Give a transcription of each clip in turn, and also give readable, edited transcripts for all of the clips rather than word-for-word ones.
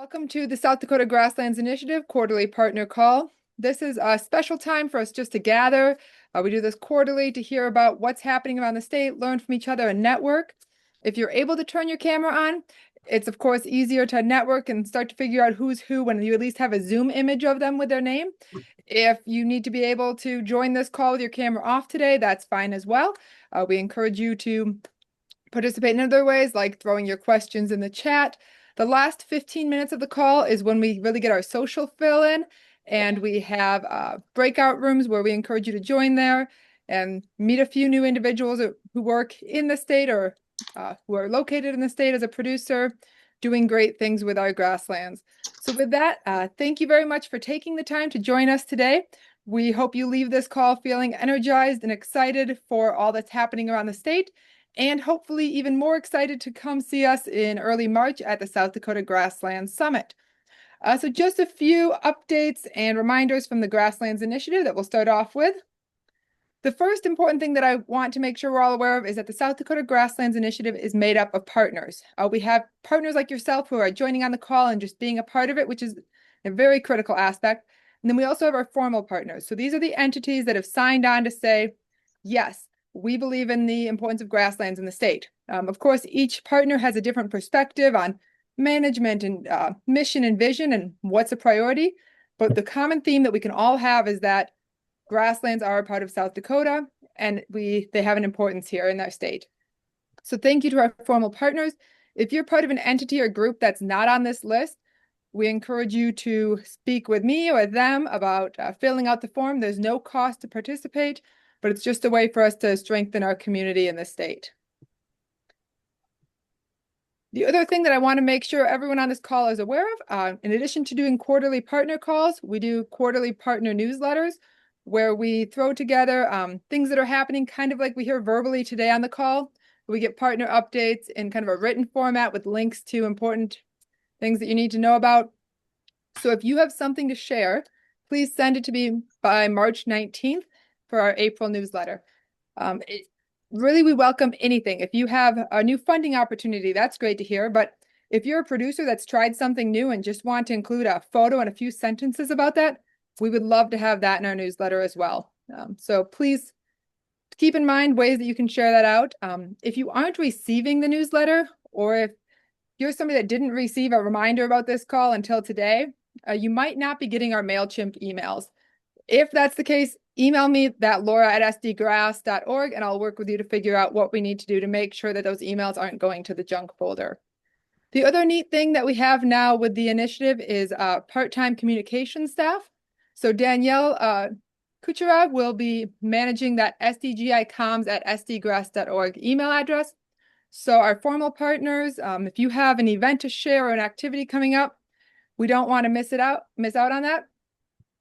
Welcome to the South Dakota Grasslands Initiative Quarterly Partner Call. This is a special time for us just to gather. We do this quarterly to hear about what's happening around the state, learn from each other, and network. If you're able to turn your camera on, it's of course easier to network and start to figure out who's who when you at least have a Zoom image of them with their name. If you need to be able to join this call with your camera off today, that's fine as well. We encourage you to participate in other ways, like throwing your questions in the chat. The last 15 minutes of the call is when we really get our social fill in, and we have breakout rooms where we encourage you to join there and meet a few new individuals who work in the state or who are located in the state as a producer, doing great things with our grasslands. So with that, thank you very much for taking the time to join us today. We hope you leave this call feeling energized and excited for all that's happening around the state, and hopefully even more excited to come see us in early March at the South Dakota Grasslands Summit. So just a few updates and reminders from the Grasslands Initiative that we'll start off with. The first important thing that I want to make sure we're all aware of is that the South Dakota Grasslands Initiative is made up of partners. We have partners like yourself who are joining on the call and just being a part of it, which is a very critical aspect. And then we also have our formal partners. So these are the entities that have signed on to say, yes, we believe in the importance of grasslands in the state. Of course, each partner has a different perspective on management and mission and vision and what's a priority. But the common theme that we can all have is that grasslands are a part of South Dakota, and they have an importance here in our state. So thank you to our formal partners. If you're part of an entity or group that's not on this list, we encourage you to speak with me or them about filling out the form. There's no cost to participate, but it's just a way for us to strengthen our community in the state. The other thing that I want to make sure everyone on this call is aware of, in addition to doing quarterly partner calls, we do quarterly partner newsletters where we throw together things that are happening kind of like we hear verbally today on the call. We get partner updates in kind of a written format with links to important things that you need to know about. So if you have something to share, please send it to me by March 19th. For our April newsletter. Really, we welcome anything. If you have a new funding opportunity, that's great to hear. But if you're a producer that's tried something new and just want to include a photo and a few sentences about that, we would love to have that in our newsletter as well. So please keep in mind ways that you can share that out. If you aren't receiving the newsletter, or if you're somebody that didn't receive a reminder about this call until today, you might not be getting our MailChimp emails. If that's the case, email me that laura@sdgrass.org, and I'll work with you to figure out what we need to do to make sure that those emails aren't going to the junk folder. The other neat thing that we have now with the initiative is part-time communication staff. So Danielle Kucherov will be managing that SDGI comms@sdgrass.org email address. So our formal partners, if you have an event to share or an activity coming up, we don't want to miss out on that.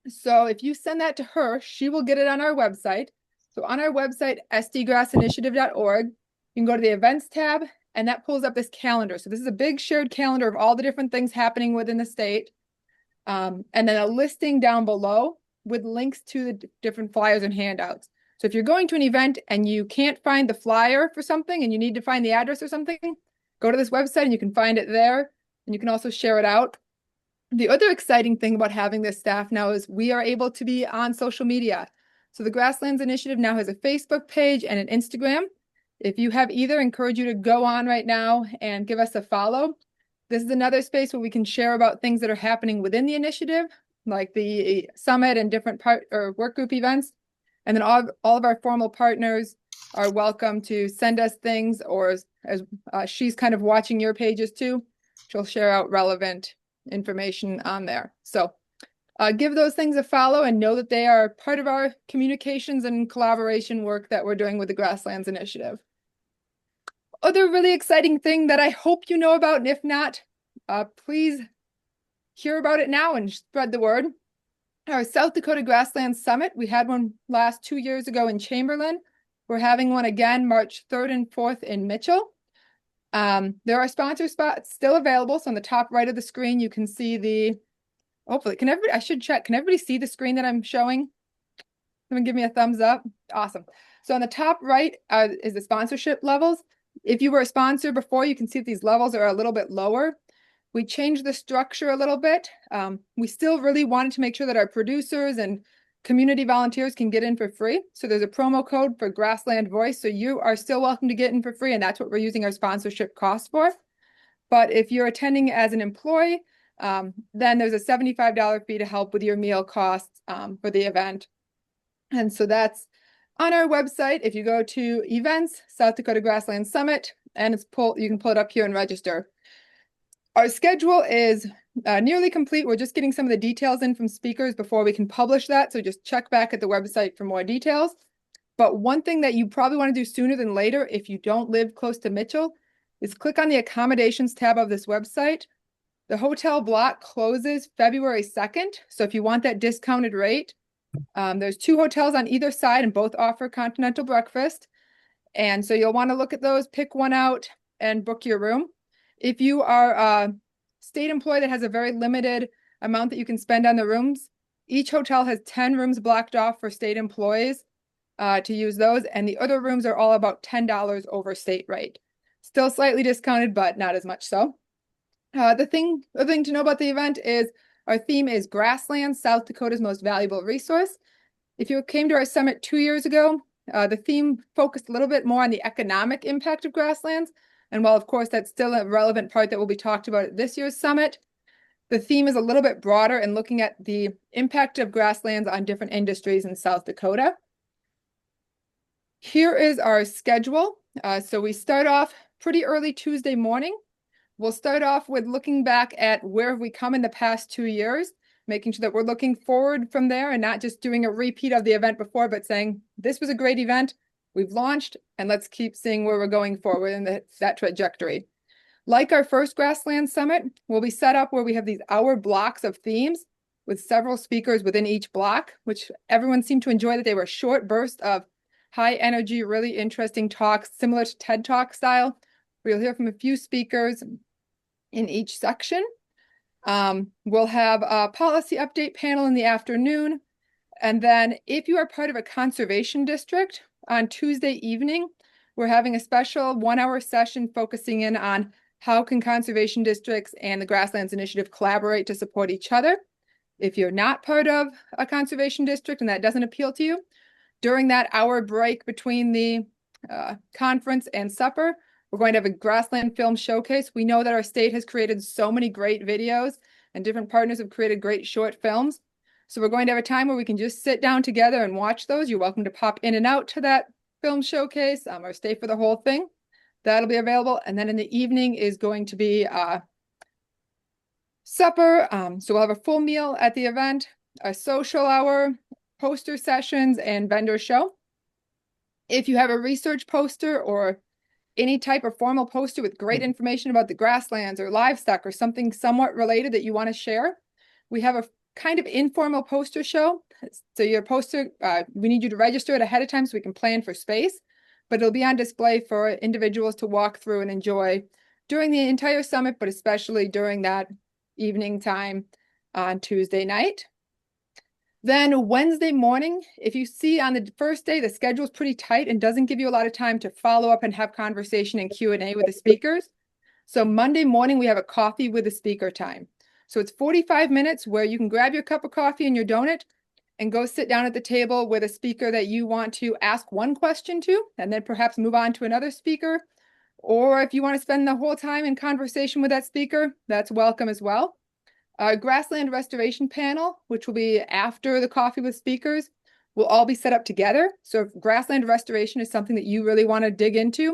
So if you send that to her, she will get it on our website. So on our website, sdgrassinitiative.org, you can go to the events tab, and that pulls up this calendar. So this is a big shared calendar of all the different things happening within the state. And then a listing down below with links to the different flyers and handouts. So if you're going to an event and you can't find the flyer for something and you need to find the address or something, go to this website and you can find it there. And you can also share it out. The other exciting thing about having this staff now is we are able to be on social media. So the Grasslands Initiative now has a Facebook page and an Instagram. If you have either, I encourage you to go on right now and give us a follow. This is another space where we can share about things that are happening within the initiative, like the summit and different work group events. And then all of our formal partners are welcome to send us things, or as she's kind of watching your pages too, she'll share out relevant information on there. So give those things a follow and know that they are part of our communications and collaboration work that we're doing with the Grasslands Initiative. Other really exciting thing that I hope you know about, and if not, please hear about it now and spread the word. Our South Dakota Grasslands Summit, we had one last 2 years ago in Chamberlain. We're having one again March 3rd and 4th in Mitchell. There are sponsor spots still available. So on the top right of the screen, you can see hopefully, I should check. Can everybody see the screen that I'm showing? Someone give me a thumbs up. Awesome. So on the top right is the sponsorship levels. If you were a sponsor before, you can see that these levels are a little bit lower. We changed the structure a little bit. We still really wanted to make sure that our producers and community volunteers can get in for free. So there's a promo code for Grassland Voice. So you are still welcome to get in for free. And that's what we're using our sponsorship costs for. But if you're attending as an employee, then there's a $75 fee to help with your meal costs for the event. And so that's on our website. If you go to events, South Dakota Grasslands Summit, and you can pull it up here and register. Our schedule is nearly complete. We're just getting some of the details in from speakers before we can publish that. So just check back at the website for more details. But one thing that you probably want to do sooner than later, if you don't live close to Mitchell, is click on the accommodations tab of this website. The hotel block closes February 2nd. So if you want that discounted rate, there's 2 hotels on either side and both offer continental breakfast. And so you'll want to look at those, pick one out, and book your room. If you are a state employee that has a very limited amount that you can spend on the rooms, each hotel has 10 rooms blocked off for state employees to use those. And the other rooms are all about $10 over state rate. Still slightly discounted, but not as much so. The thing to know about the event is our theme is Grasslands, South Dakota's most valuable resource. If you came to our summit 2 years ago, the theme focused a little bit more on the economic impact of grasslands. And while, of course, that's still a relevant part that will be talked about at this year's summit, the theme is a little bit broader and looking at the impact of grasslands on different industries in South Dakota. Here is our schedule. So we start off pretty early Tuesday morning. We'll start off with looking back at where have we come in the past 2 years, making sure that we're looking forward from there and not just doing a repeat of the event before, but saying, this was a great event, we've launched, and let's keep seeing where we're going forward in that trajectory. Like our first Grasslands Summit, we'll be set up where we have these hour blocks of themes with several speakers within each block, which everyone seemed to enjoy that they were short bursts of high energy, really interesting talks, similar to TED Talk style. We'll hear from a few speakers in each section. We'll have a policy update panel in the afternoon. And then if you are part of a conservation district, on Tuesday evening, we're having a special 1-hour session focusing in on how can conservation districts and the Grasslands Initiative collaborate to support each other. If you're not part of a conservation district and that doesn't appeal to you, during that hour break between the conference and supper, we're going to have a grassland film showcase. We know that our state has created so many great videos and different partners have created great short films. So we're going to have a time where we can just sit down together and watch those. You're welcome to pop in and out to that film showcase or stay for the whole thing. That'll be available. And then in the evening is going to be supper. So we'll have a full meal at the event, a social hour, poster sessions, and vendor show. If you have a research poster or any type of formal poster with great information about the grasslands or livestock or something somewhat related that you want to share, we have a kind of informal poster show. So your poster, we need you to register it ahead of time so we can plan for space, but it'll be on display for individuals to walk through and enjoy during the entire summit, but especially during that evening time on Tuesday night. Then Wednesday morning, if you see on the first day, the schedule is pretty tight and doesn't give you a lot of time to follow up and have conversation and Q&A with the speakers. So Monday morning, we have a coffee with the speaker time. So it's 45 minutes where you can grab your cup of coffee and your donut and go sit down at the table with a speaker that you want to ask one question to, and then perhaps move on to another speaker. Or if you want to spend the whole time in conversation with that speaker, that's welcome as well. Our grassland restoration panel, which will be after the coffee with speakers, will all be set up together. So if grassland restoration is something that you really want to dig into,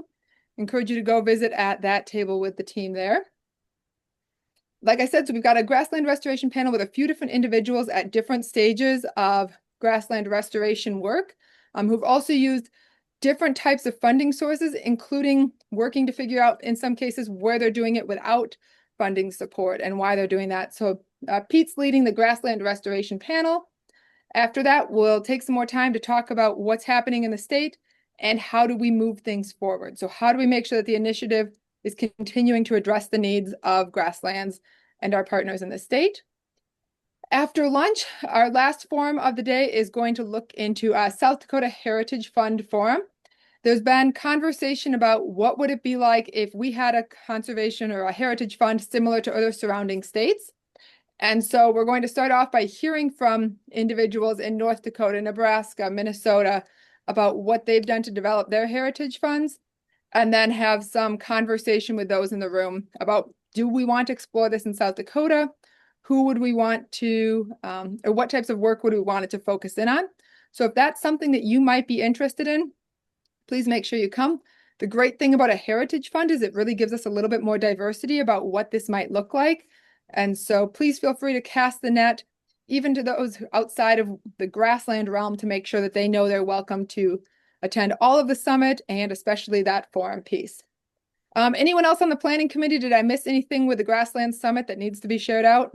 I encourage you to go visit at that table with the team there. Like I said, so we've got a grassland restoration panel with a few different individuals at different stages of grassland restoration work, who've also used different types of funding sources, including working to figure out, in some cases, where they're doing it without funding support and why they're doing that. So Pete's leading the grassland restoration panel. After that, we'll take some more time to talk about what's happening in the state and how do we move things forward. So how do we make sure that the initiative is continuing to address the needs of grasslands and our partners in the state. After lunch, our last forum of the day is going to look into South Dakota Heritage Fund Forum. There's been conversation about what would it be like if we had a conservation or a heritage fund similar to other surrounding states. And so we're going to start off by hearing from individuals in North Dakota, Nebraska, Minnesota about what they've done to develop their heritage funds, and then have some conversation with those in the room about, do we want to explore this in South Dakota? Who would we want to, or what types of work would we want it to focus in on? So if that's something that you might be interested in, please make sure you come. The great thing about a heritage fund is it really gives us a little bit more diversity about what this might look like. And so please feel free to cast the net, even to those outside of the grassland realm, to make sure that they know they're welcome to attend all of the summit and especially that forum piece. Anyone else on the planning committee? Did I miss anything with the Grassland Summit that needs to be shared out?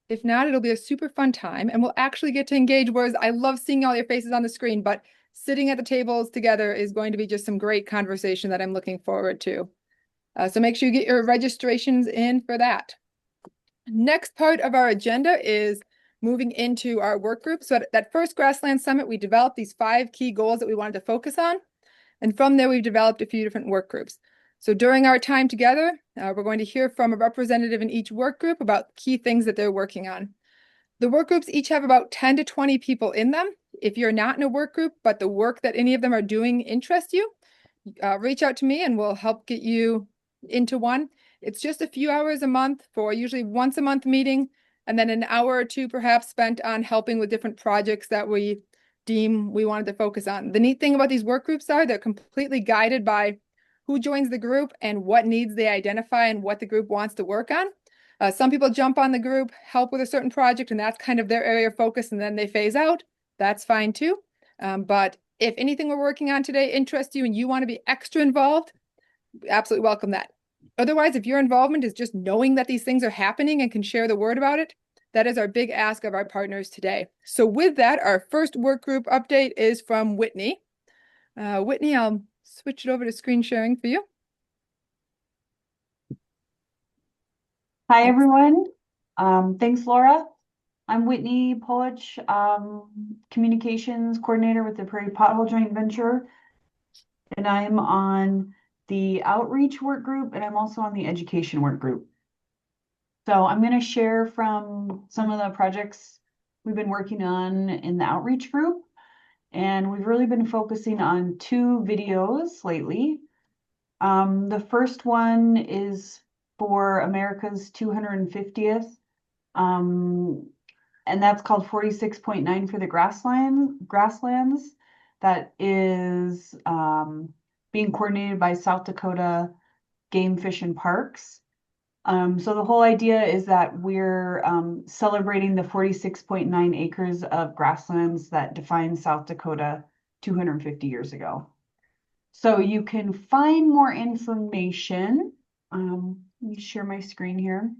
If not, it'll be a super fun time and we'll actually get to engage, whereas I love seeing all your faces on the screen, but sitting at the tables together is going to be just some great conversation that I'm looking forward to. So make sure you get your registrations in for that. Next part of our agenda is moving into our work group. So at that first Grassland Summit, we developed these 5 key goals that we wanted to focus on. And from there, we've developed a few different work groups. So during our time together, we're going to hear from a representative in each work group about key things that they're working on. The work groups each have about 10 to 20 people in them. If you're not in a work group, but the work that any of them are doing interests you, reach out to me and we'll help get you into one. It's just a few hours a month for usually once a month meeting, and then an hour or two perhaps spent on helping with different projects that we deem we wanted to focus on. The neat thing about these work groups are they're completely guided by who joins the group and what needs they identify and what the group wants to work on. Some people jump on the group, help with a certain project, and that's kind of their area of focus, and then they phase out. That's fine too. But if anything we're working on today interests you and you want to be extra involved, absolutely welcome that. Otherwise, if your involvement is just knowing that these things are happening and can share the word about it, that is our big ask of our partners today. So with that, our first work group update is from Whitney. Whitney, I'll switch it over to screen sharing for you. Hi, everyone. Thanks, Laura. I'm Whitney Polich, Communications Coordinator with the Prairie Pothole Joint Venture, and I'm on the Outreach Work Group, and I'm also on the Education Work Group. So I'm going to share from some of the projects we've been working on in the Outreach Group, and we've really been focusing on 2 videos lately. The first one is for America's 250th, and that's called 46.9 for the grasslands. That is being coordinated by South Dakota Game Fish and Parks. So the whole idea is that we're celebrating the 46.9 acres of grasslands that defined South Dakota 250 years ago. So you can find more information. Let me share my screen here.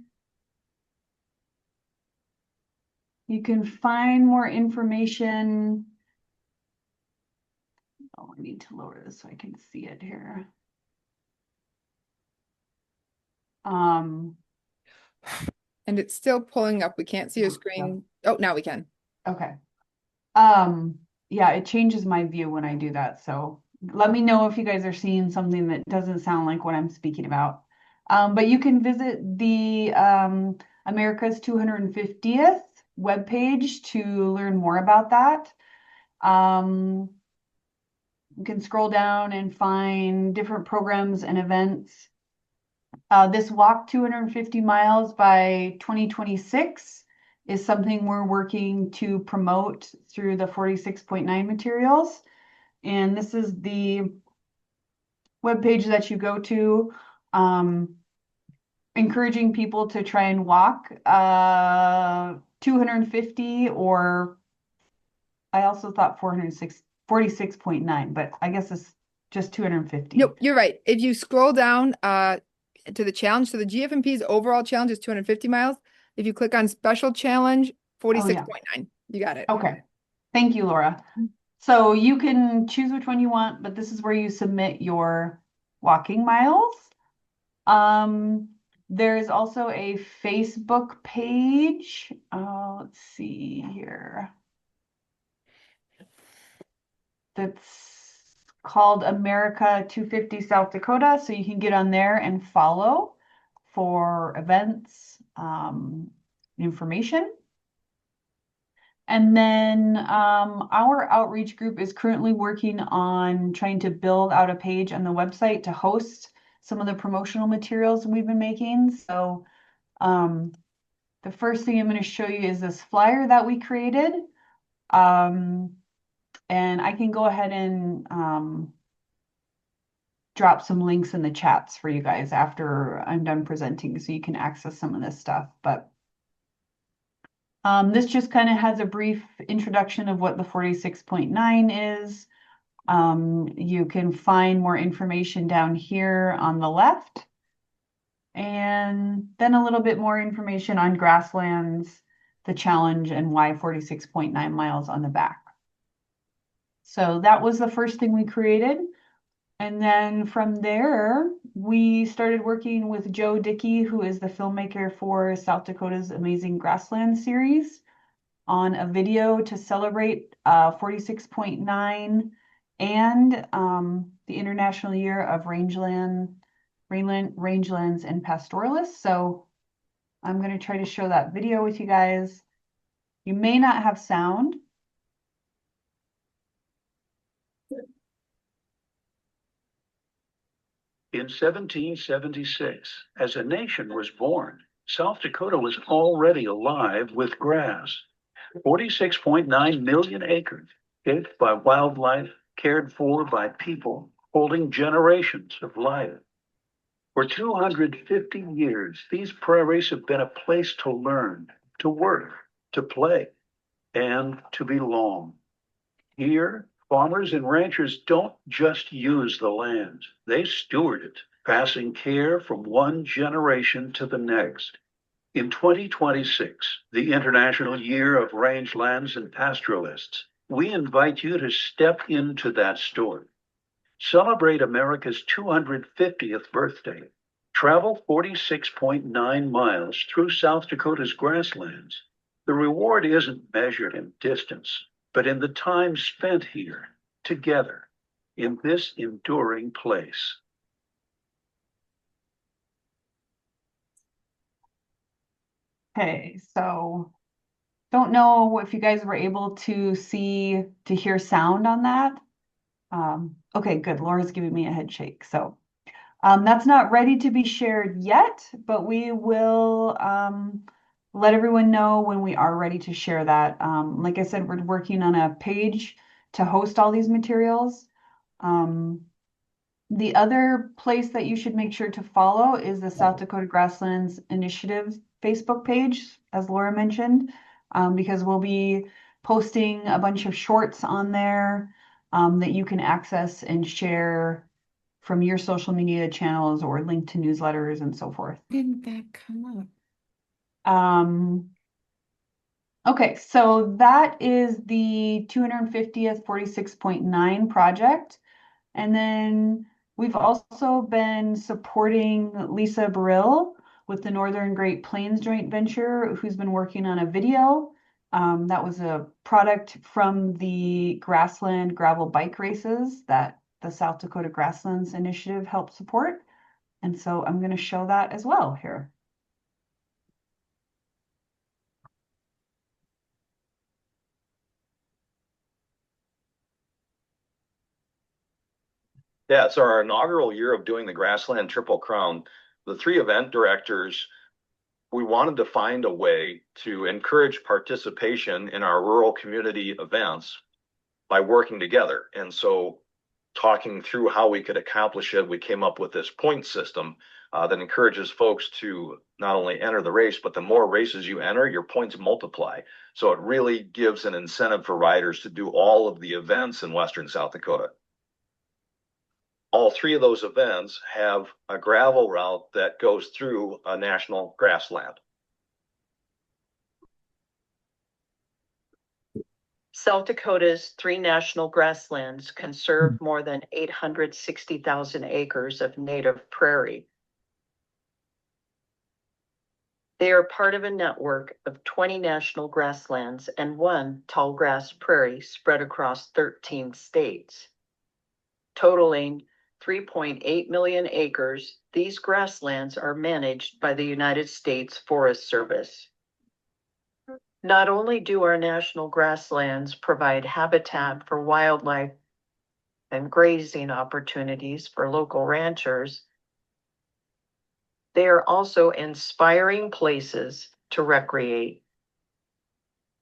You can find more information. Oh, I need to lower this so I can see it here. And it's still pulling up. We can't see your screen. Oh, now we can. Okay. Yeah, it changes my view when I do that. So let me know if you guys are seeing something that doesn't sound like what I'm speaking about. But you can visit the America's 250th webpage to learn more about that. You can scroll down and find different programs and events. This walk 250 miles by 2026 is something we're working to promote through the 46.9 materials. And this is the webpage that you go to, encouraging people to try and walk 250, or I also thought 46.9, but I guess it's just 250. Nope, you're right. If you scroll down to the challenge, so the GFMP's overall challenge is 250 miles. If you click on special challenge, 46.9. You got it. Okay. Thank you, Laura. So you can choose which one you want, but this is where you submit your walking miles. There's also a Facebook page. Let's see here. that's called America 250 South Dakota. So you can get on there and follow for events, information. And then our outreach group is currently working on trying to build out a page on the website to host some of the promotional materials we've been making. So the first thing I'm going to show you is this flyer that we created. And I can go ahead and drop some links in the chats for you guys after I'm done presenting so you can access some of this stuff. But this just kind of has a brief introduction of what the 46.9 is. You can find more information down here on the left. And then a little bit more information on grasslands, the challenge, and why 46.9 miles on the back. So that was the first thing we created. And then from there, we started working with Joe Dickey, who is the filmmaker for South Dakota's Amazing Grassland series, on a video to celebrate 46.9 and the International Year of Rangelands and Pastoralists. So I'm going to try to show that video with you guys. You may not have sound. In 1776, as a nation was born, South Dakota was already alive with grass. 46.9 million acres, shaped by wildlife, cared for by people, holding generations of life. For 250 years, these prairies have been a place to learn, to work, to play, and to belong. Here, farmers and ranchers don't just use the land, they steward it, passing care from one generation to the next. In 2026, the International Year of Rangelands and Pastoralists, we invite you to step into that story. Celebrate America's 250th birthday. Travel 46.9 miles through South Dakota's grasslands. The reward isn't measured in distance, but in the time spent here, together, in this enduring place. Okay, so don't know if you guys were able to hear sound on that. Okay, good. Laura's giving me a head shake. So that's not ready to be shared yet, but we will let everyone know when we are ready to share that. Like I said, we're working on a page to host all these materials. The other place that you should make sure to follow is the South Dakota Grasslands Initiative Facebook page, as Laura mentioned, because we'll be posting a bunch of shorts on there that you can access and share from your social media channels or link to newsletters and so forth. Didn't that come up? Okay, so that is the 250th 46.9 project. And then we've also been supporting Lisa Burrill with the Northern Great Plains Joint Venture, who's been working on a video. That was a product from the grassland gravel bike races that the South Dakota Grasslands Initiative helped support. And so I'm going to show that as well here. Yeah, it's our inaugural year of doing the Grassland Triple Crown. The three event directors, we wanted to find a way to encourage participation in our rural community events by working together. And so talking through how we could accomplish it, we came up with this point system that encourages folks to not only enter the race, but the more races you enter, your points multiply. So it really gives an incentive for riders to do all of the events in Western South Dakota. All three of those events have a gravel route that goes through a national grassland. South Dakota's three national grasslands conserve more than 860,000 acres of native prairie. They are part of a network of 20 national grasslands and 1 tallgrass prairie spread across 13 states. Totaling 3.8 million acres, these grasslands are managed by the United States Forest Service. Not only do our national grasslands provide habitat for wildlife and grazing opportunities for local ranchers, they are also inspiring places to recreate.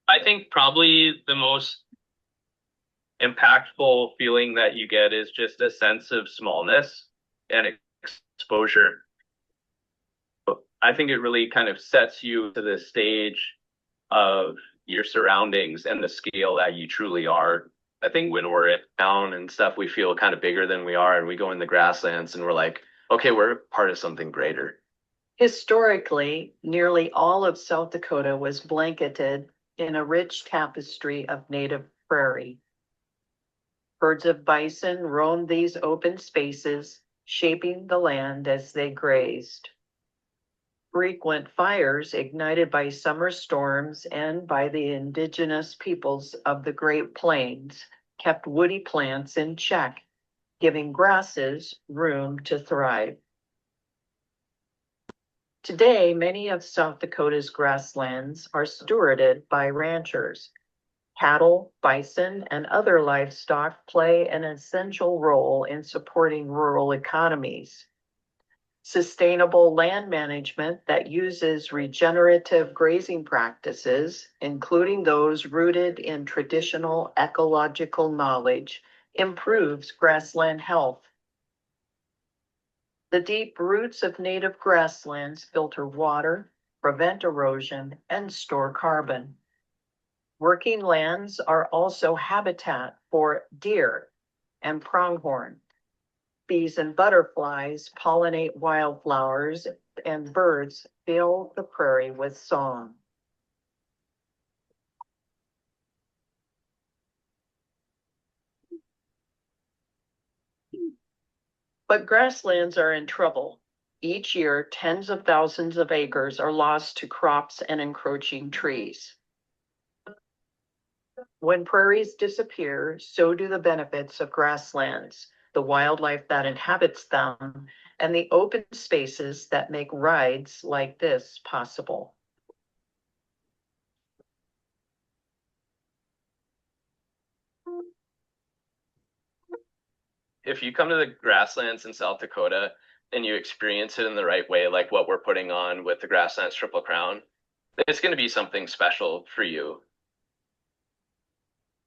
I think probably the most impactful feeling that you get is just a sense of smallness and exposure. I think it really kind of sets you to the stage of your surroundings and the scale that you truly are. I think when we're in town and stuff, we feel kind of bigger than we are, and we go in the grasslands and we're like, okay, we're part of something greater. Historically, nearly all of South Dakota was blanketed in a rich tapestry of native prairie. Herds of bison roamed these open spaces, shaping the land as they grazed. Frequent fires ignited by summer storms and by the indigenous peoples of the Great Plains kept woody plants in check, giving grasses room to thrive. Today, many of South Dakota's grasslands are stewarded by ranchers. Cattle, bison, and other livestock play an essential role in supporting rural economies. Sustainable land management that uses regenerative grazing practices, including those rooted in traditional ecological knowledge, improves grassland health. The deep roots of native grasslands filter water, prevent erosion, and store carbon. Working lands are also habitat for deer and pronghorn. Bees and butterflies pollinate wildflowers, and birds fill the prairie with song. But grasslands are in trouble. Each year, tens of thousands of acres are lost to crops and encroaching trees. When prairies disappear, so do the benefits of grasslands, the wildlife that inhabits them, and the open spaces that make rides like this possible. If you come to the grasslands in South Dakota and you experience it in the right way, like what we're putting on with the Grasslands Triple Crown, it's going to be something special for you.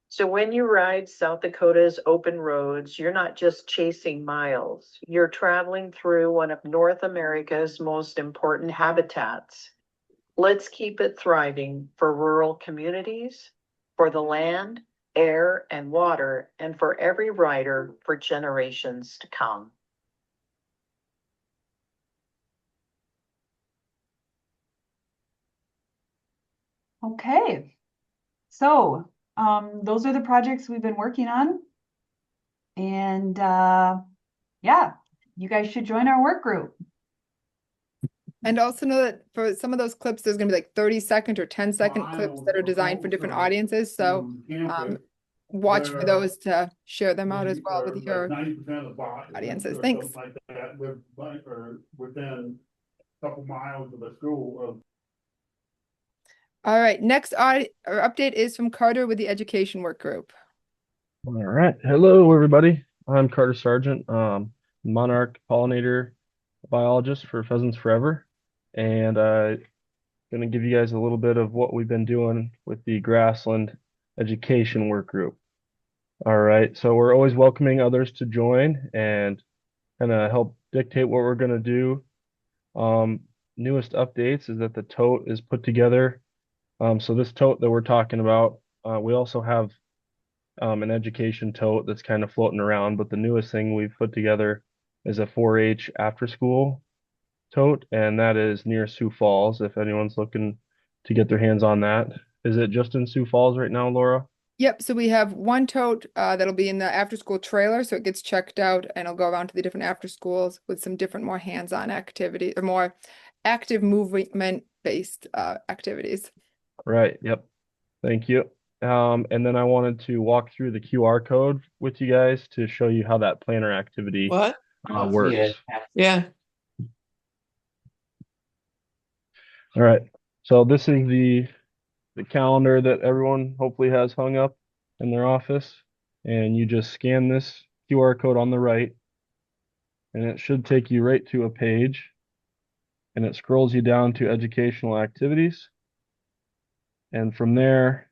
So when you ride South Dakota's open roads, you're not just chasing miles. You're traveling through one of North America's most important habitats. Let's keep it thriving for rural communities, for the land, air, and water, and for every rider for generations to come. Okay, so those are the projects we've been working on. And yeah, you guys should join our work group. And also know that for some of those clips, there's gonna be like 30-second or 10-second clips that are designed for different audiences. So watch for those to share them out as well with your audiences. Thanks. Like that with, or within a couple miles of a school. All right, next update is from Carter with the education work group. All right. Hello, everybody. I'm Carter Sargent, monarch pollinator biologist for Pheasants Forever. And I'm going to give you guys a little bit of what we've been doing with the Grassland Education Work Group. All right. So we're always welcoming others to join and kind of help dictate what we're going to do. Newest updates is that the tote is put together. So this tote that we're talking about, we also have an education tote that's kind of floating around, but the newest thing we've put together is a 4-H after school tote, and that is near Sioux Falls, if anyone's looking to get their hands on that. Is it just in Sioux Falls right now, Laura? Yep, so we have one tote that'll be in the after school trailer, so it gets checked out and it'll go around to the different after schools with some different more hands-on activity or more active movement-based activities. Right. Yep. Thank you. And then I wanted to walk through the QR code with you guys to show you how that planner activity What? works. Yeah. All right. So this is the calendar that everyone hopefully has hung up in their office, and you just scan this QR code on the right, and it should take you right to a page, and it scrolls you down to educational activities. And from there,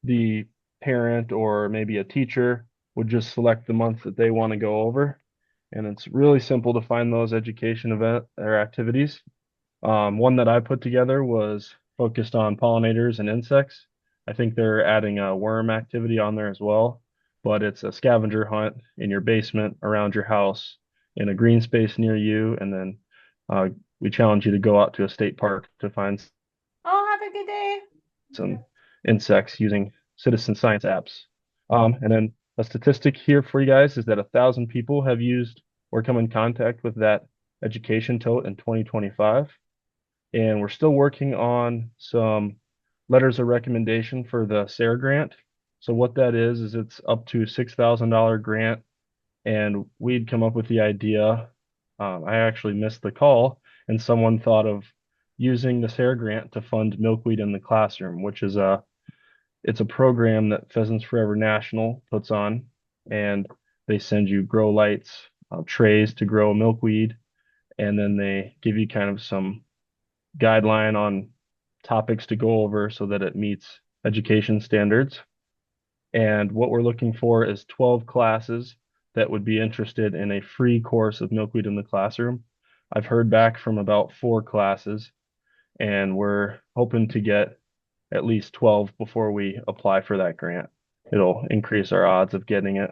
the parent or maybe a teacher would just select the month that they want to go over. And it's really simple to find those education event or activities. One that I put together was focused on pollinators and insects. I think they're adding a worm activity on there as well, but it's a scavenger hunt in your basement around your house in a green space near you. And then we challenge you to go out to a state park to find Oh, have a good day. some insects using citizen science apps. And then a statistic here for you guys is that 1,000 people have used or come in contact with that education tote in 2025. And we're still working on some letters of recommendation for the SARE grant. So what that is it's up to $6,000 grant. And we'd come up with the idea. I actually missed the call, and someone thought of using the SARE grant to fund milkweed in the classroom, which is it's a program that Pheasants Forever National puts on, and they send you grow lights, trays to grow milkweed, and then they give you kind of some guideline on topics to go over so that it meets education standards. And what we're looking for is 12 classes that would be interested in a free course of milkweed in the classroom. I've heard back from about 4 classes, and we're hoping to get at least 12 before we apply for that grant. It'll increase our odds of getting it.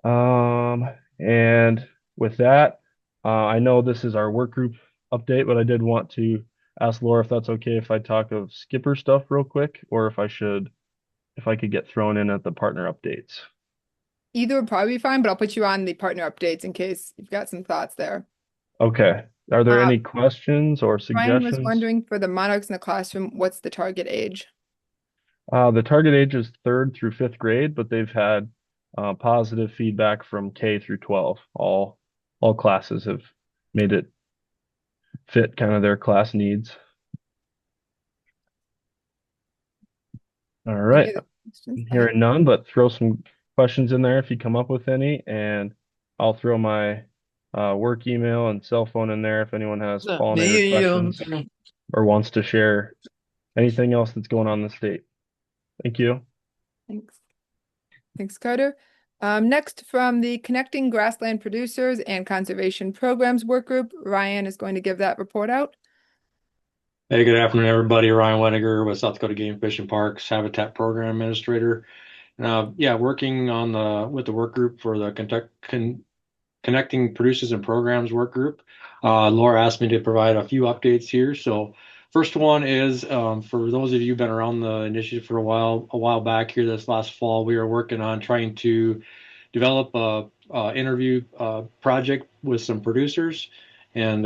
And with that, I know this is our work group update, but I did want to ask Laura if that's okay if I talk of skipper stuff real quick, or if I could get thrown in at the partner updates. Either would probably be fine, but I'll put you on the partner updates in case you've got some thoughts there. Okay. Are there any questions or Ryan was suggestions? wondering for the monarchs in the classroom, what's the target age? The target age is 3rd through 5th grade, but they've had positive feedback from K through 12. All classes have made it fit kind of their class needs. All right. Hearing none, but throw some questions in there if you come up with any, and I'll throw my work email and cell phone in there if anyone has pollinator questions or wants to share anything else that's going on in the state. Thank you. Thanks. Thanks, Carter. Next, from the Connecting Grassland Producers and Conservation Programs Work Group, Ryan is going to give that report out. Hey, good afternoon, everybody. Ryan Weniger with South Dakota Game Fish and Parks Habitat Program Administrator. Working on with the work group for the Connecting Producers and Programs Work Group. Laura asked me to provide a few updates here. So first one is for those of you who've been around the initiative for a while back here this last fall, we were working on trying to develop a interview project with some producers, and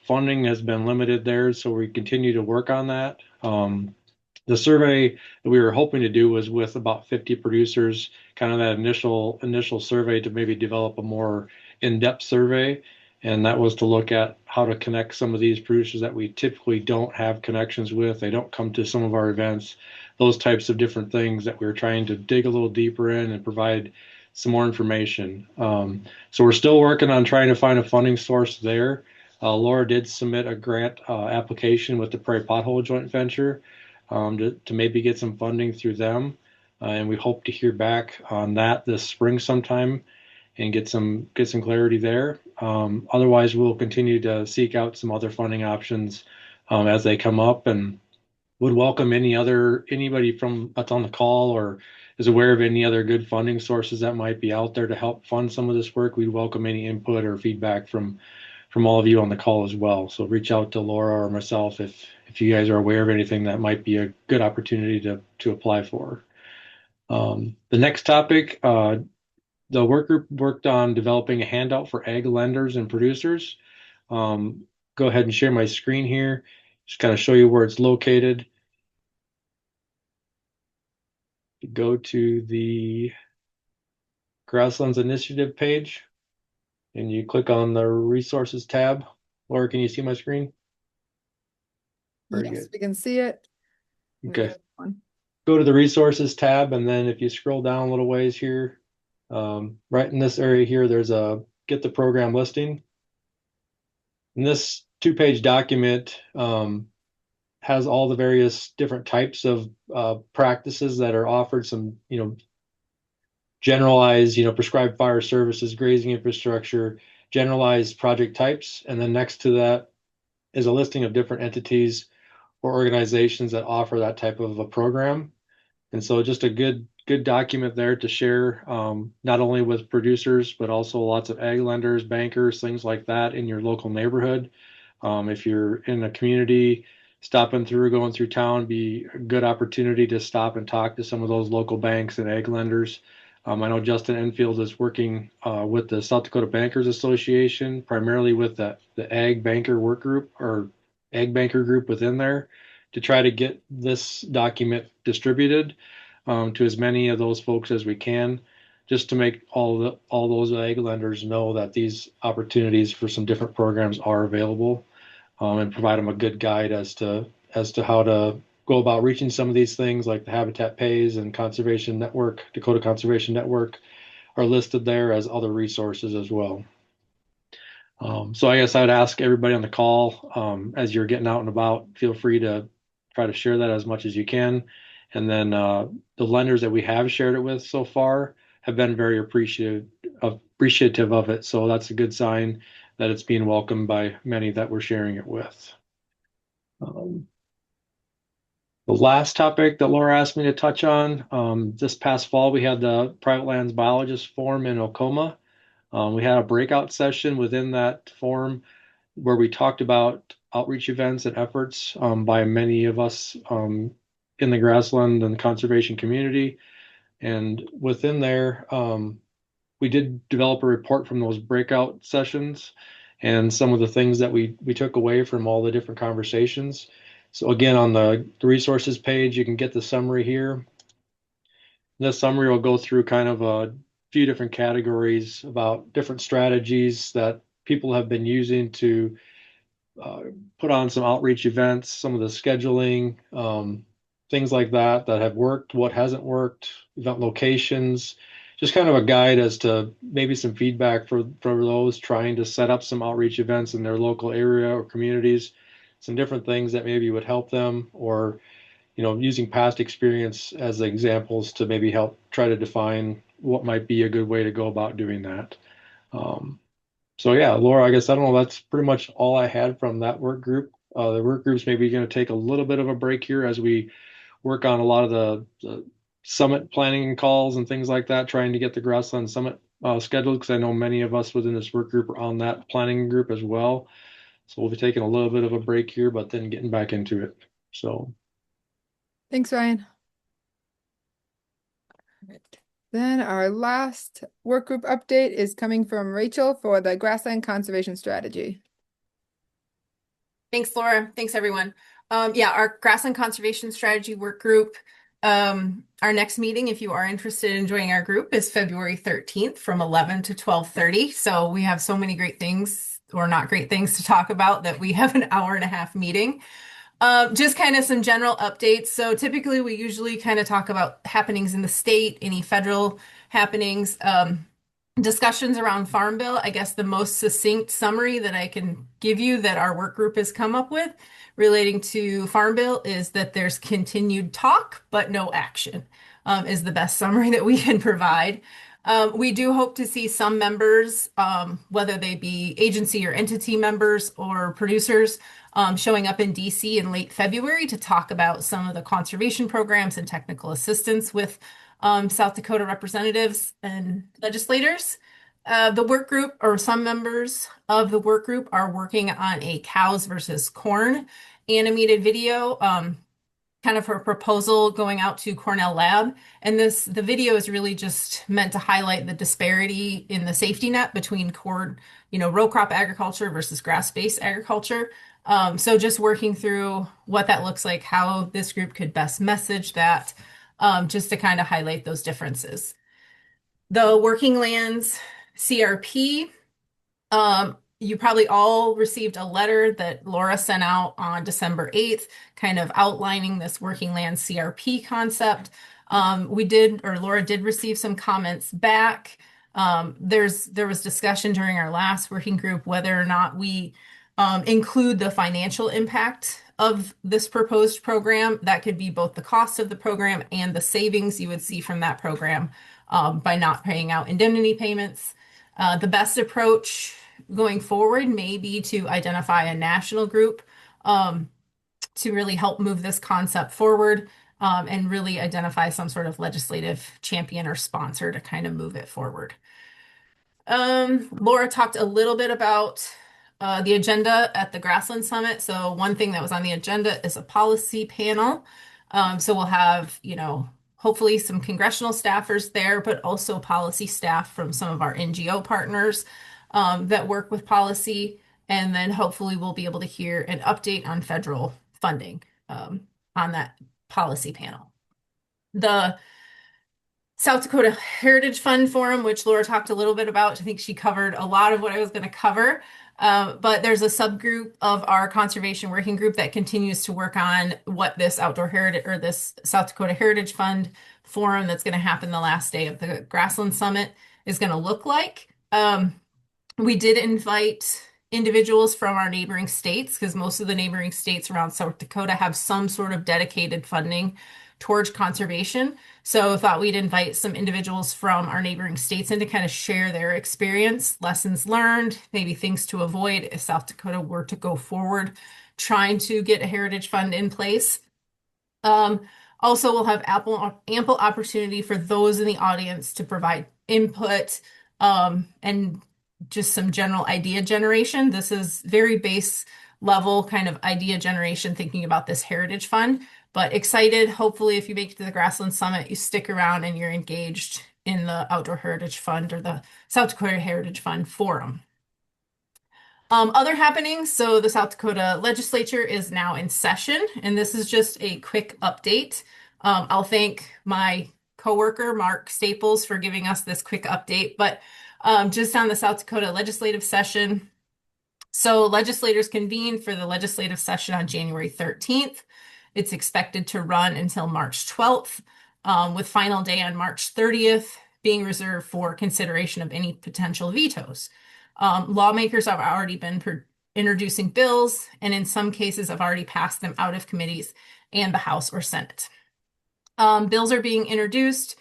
funding has been limited there, so we continue to work on that. The survey that we were hoping to do was with about 50 producers, kind of that initial survey to maybe develop a more in-depth survey. And that was to look at how to connect some of these producers that we typically don't have connections with. They don't come to some of our events, those types of different things that we were trying to dig a little deeper in and provide some more information. So we're still working on trying to find a funding source there. Laura did submit a grant application with the Prairie Pothole Joint Venture to maybe get some funding through them. And we hope to hear back on that this spring sometime and get some clarity there. Otherwise, we'll continue to seek out some other funding options as they come up, and would welcome anybody from that's on the call or is aware of any other good funding sources that might be out there to help fund some of this work. We'd welcome any input or feedback from all of you on the call as well. So reach out to Laura or myself if you guys are aware of anything that might be a good opportunity to apply for. The next topic, the work group worked on developing a handout for ag lenders and producers. go ahead and share my screen here. Just kind of show you where it's located. Go to the Grasslands Initiative page and you click on the resources tab. Laura, can you see my screen? Very Yes, good. we can see it. Okay. Go to the resources tab, and then if you scroll down a little ways here, right in this area here, there's a get the program listing. And this 2-page document has all the various different types of practices that are offered, some, generalized, prescribed fire services, grazing infrastructure, generalized project types. And then next to that is a listing of different entities or organizations that offer that type of a program. And so just a good document there to share, not only with producers, but also lots of ag lenders, bankers, things like that in your local neighborhood. If you're in a community, going through town, be a good opportunity to stop and talk to some of those local banks and ag lenders. I know Justin Enfield is working with the South Dakota Bankers Association, primarily with the ag banker work group or ag banker group within there, to try to get this document distributed to as many of those folks as we can, just to make all those ag lenders know that these opportunities for some different programs are available, and provide them a good guide as to how to go about reaching some of these things, like the Habitat Pays and Conservation Network, Dakota Conservation Network, are listed there as other resources as well. So I guess I would ask everybody on the call, as you're getting out and about, feel free to try to share that as much as you can. And then the lenders that we have shared it with so far have been very appreciative of it. So that's a good sign that it's being welcomed by many that we're sharing it with. The last topic that Laura asked me to touch on, this past fall, we had the Private Lands Biologist Forum in Oklahoma. We had a breakout session within that forum where we talked about outreach events and efforts by many of us in the grassland and conservation community. And within there, we did develop a report from those breakout sessions and some of the things that we took away from all the different conversations. So again, on the resources page, you can get the summary here. This summary will go through kind of a few different categories about different strategies that people have been using to put on some outreach events, some of the scheduling, things like that have worked, what hasn't worked, event locations, just kind of a guide as to maybe some feedback for those trying to set up some outreach events in their local area or communities, some different things that maybe would help them, or using past experience as examples to maybe help try to define what might be a good way to go about doing that. So yeah, Laura, I guess I don't know, that's pretty much all I had from that work group. The work group's maybe going to take a little bit of a break here as we work on a lot of the summit planning calls and things like that, trying to get the Grassland Summit scheduled, because I know many of us within this work group are on that planning group as well. So we'll be taking a little bit of a break here, but then getting back into it. So Thanks, Ryan. Then our last work group update is coming from Rachel for the Grassland Conservation Strategy. Thanks, Laura. Thanks, everyone. Yeah, our Grassland Conservation Strategy work group. Our next meeting, if you are interested in joining our group, is February 13th from 11 to 12:30. So we have so many great things, or not great things, to talk about that we have an hour-and-a-half meeting. Just kind of some general updates. So typically we usually kind of talk about happenings in the state, any federal happenings, discussions around Farm Bill. I guess the most succinct summary that I can give you that our work group has come up with relating to Farm Bill is that there's continued talk, but no action, is the best summary that we can provide. We do hope to see some members, whether they be agency or entity members or producers, showing up in DC in late February to talk about some of the conservation programs and technical assistance with South Dakota representatives and legislators. The work group, or some members of the work group, are working on a cows versus corn animated video. kind of her proposal going out to Cornell Lab. And the video is really just meant to highlight the disparity in the safety net between row crop agriculture versus grass-based agriculture. So just working through what that looks like, how this group could best message that, just to kind of highlight those differences. The Working Lands CRP, you probably all received a letter that Laura sent out on December 8th, kind of outlining this Working Lands CRP concept. Laura did receive some comments back. There was discussion during our last working group whether or not we include the financial impact of this proposed program. That could be both the cost of the program and the savings you would see from that program by not paying out indemnity payments. The best approach going forward may be to identify a national group to really help move this concept forward and really identify some sort of legislative champion or sponsor to kind of move it forward. Laura talked a little bit about the agenda at the Grassland Summit. So one thing that was on the agenda is a policy panel. So we'll have, hopefully some congressional staffers there, but also policy staff from some of our NGO partners that work with policy. And then hopefully we'll be able to hear an update on federal funding on that policy panel. The South Dakota Heritage Fund Forum, which Laura talked a little bit about. I think she covered a lot of what I was going to cover. But there's a subgroup of our conservation working group that continues to work on what this outdoor heritage or this South Dakota Heritage Fund Forum that's going to happen the last day of the Grassland Summit is going to look like. We did invite individuals from our neighboring states because most of the neighboring states around South Dakota have some sort of dedicated funding towards conservation. So I thought we'd invite some individuals from our neighboring states in to kind of share their experience, lessons learned, maybe things to avoid if South Dakota were to go forward trying to get a heritage fund in place. Also, we'll have ample opportunity for those in the audience to provide input and just some general idea generation. This is very base level kind of idea generation, thinking about this heritage fund. But excited, hopefully, if you make it to the Grassland Summit, you stick around and you're engaged in the Outdoor Heritage Fund or the South Dakota Heritage Fund Forum. Other happenings, so the South Dakota legislature is now in session, and this is just a quick update. I'll thank my coworker, Mark Staples, for giving us this quick update, but just on the South Dakota legislative session. So legislators convened for the legislative session on January 13th. It's expected to run until March 12th, with final day on March 30th being reserved for consideration of any potential vetoes. Lawmakers have already been introducing bills, and in some cases have already passed them out of committees and the House or Senate. Bills are being introduced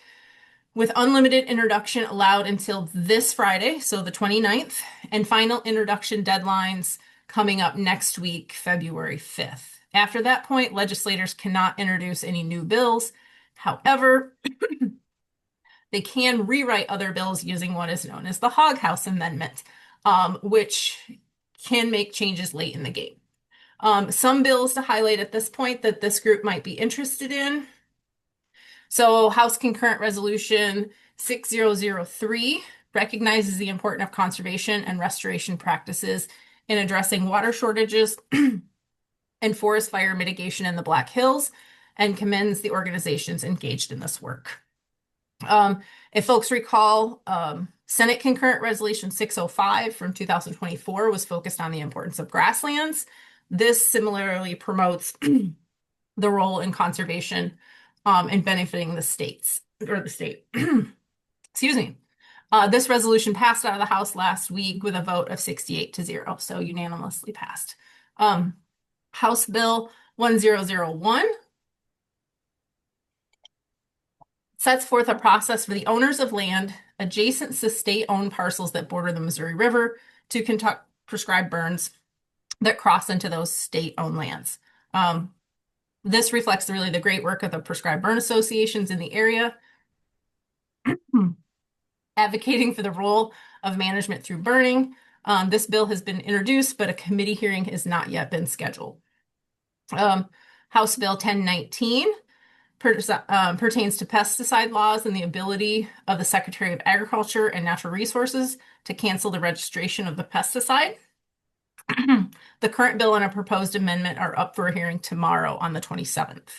with unlimited introduction allowed until this Friday, so the 29th, and final introduction deadlines coming up next week, February 5th. After that point, legislators cannot introduce any new bills. However, they can rewrite other bills using what is known as the Hog House Amendment, which can make changes late in the game. Some bills to highlight at this point that this group might be interested in. So House Concurrent Resolution 6003 recognizes the importance of conservation and restoration practices in addressing water shortages and forest fire mitigation in the Black Hills, and commends the organizations engaged in this work. If folks recall, Senate Concurrent Resolution 605 from 2024 was focused on the importance of grasslands. This similarly promotes the role in conservation and benefiting the states, or the state. Excuse me. This resolution passed out of the House last week with a vote of 68-0, so unanimously passed. House Bill 1001 sets forth a process for the owners of land adjacent to state-owned parcels that border the Missouri River to conduct prescribed burns that cross into those state-owned lands. This reflects really the great work of the prescribed burn associations in the area, advocating for the role of management through burning. This bill has been introduced, but a committee hearing has not yet been scheduled. House Bill 1019 pertains to pesticide laws and the ability of the Secretary of Agriculture and Natural Resources to cancel the registration of the pesticide. The current bill and a proposed amendment are up for a hearing tomorrow on the 27th.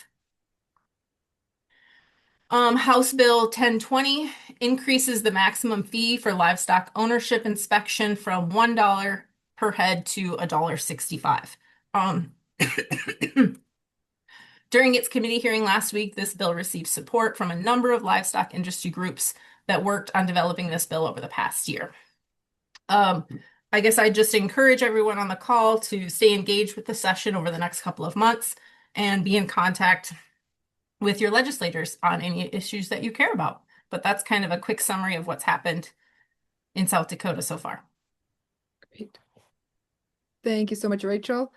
House Bill 1020 increases the maximum fee for livestock ownership inspection from $1 per head to $1.65. During its committee hearing last week, this bill received support from a number of livestock industry groups that worked on developing this bill over the past year. I guess I just encourage everyone on the call to stay engaged with the session over the next couple of months and be in contact with your legislators on any issues that you care about. But that's kind of a quick summary of what's happened in South Dakota so far. Great. Thank you so much, Rachel.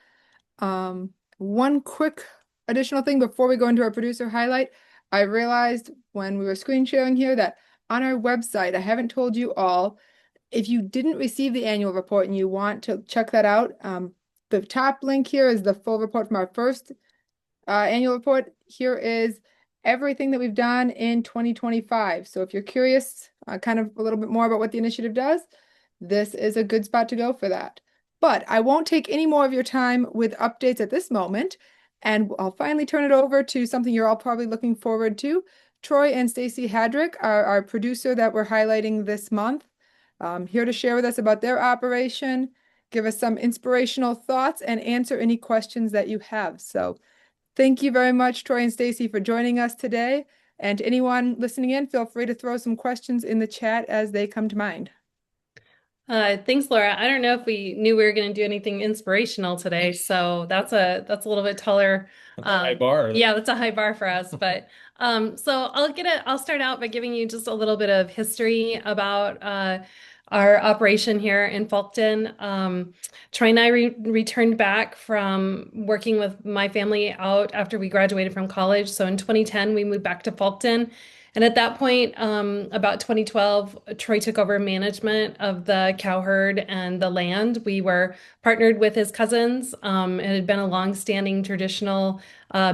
One quick additional thing before we go into our producer highlight. I realized when we were screen sharing here that on our website, I haven't told you all, if you didn't receive the annual report and you want to check that out, the top link here is the full report from our first annual report. Here is everything that we've done in 2025. So if you're curious kind of a little bit more about what the initiative does, this is a good spot to go for that. But I won't take any more of your time with updates at this moment, and I'll finally turn it over to something you're all probably looking forward to. Troy and Stacy Hardrick are our producer that we're highlighting this month, here to share with us about their operation, give us some inspirational thoughts, and answer any questions that you have. So thank you very much, Troy and Stacy, for joining us today. And to anyone listening in, feel free to throw some questions in the chat as they come to mind. Thanks, Laura. I don't know if we knew we were going to do anything inspirational today, so that's a little bit taller. That's a high bar. Yeah, that's a high bar for us. But so I'll start out by giving you just a little bit of history about our operation here in Fulton. Troy and I returned back from working with my family out after we graduated from college. So in 2010, we moved back to Fulton. And at that point, about 2012, Troy took over management of the cow herd and the land. We were partnered with his cousins. It had been a long-standing traditional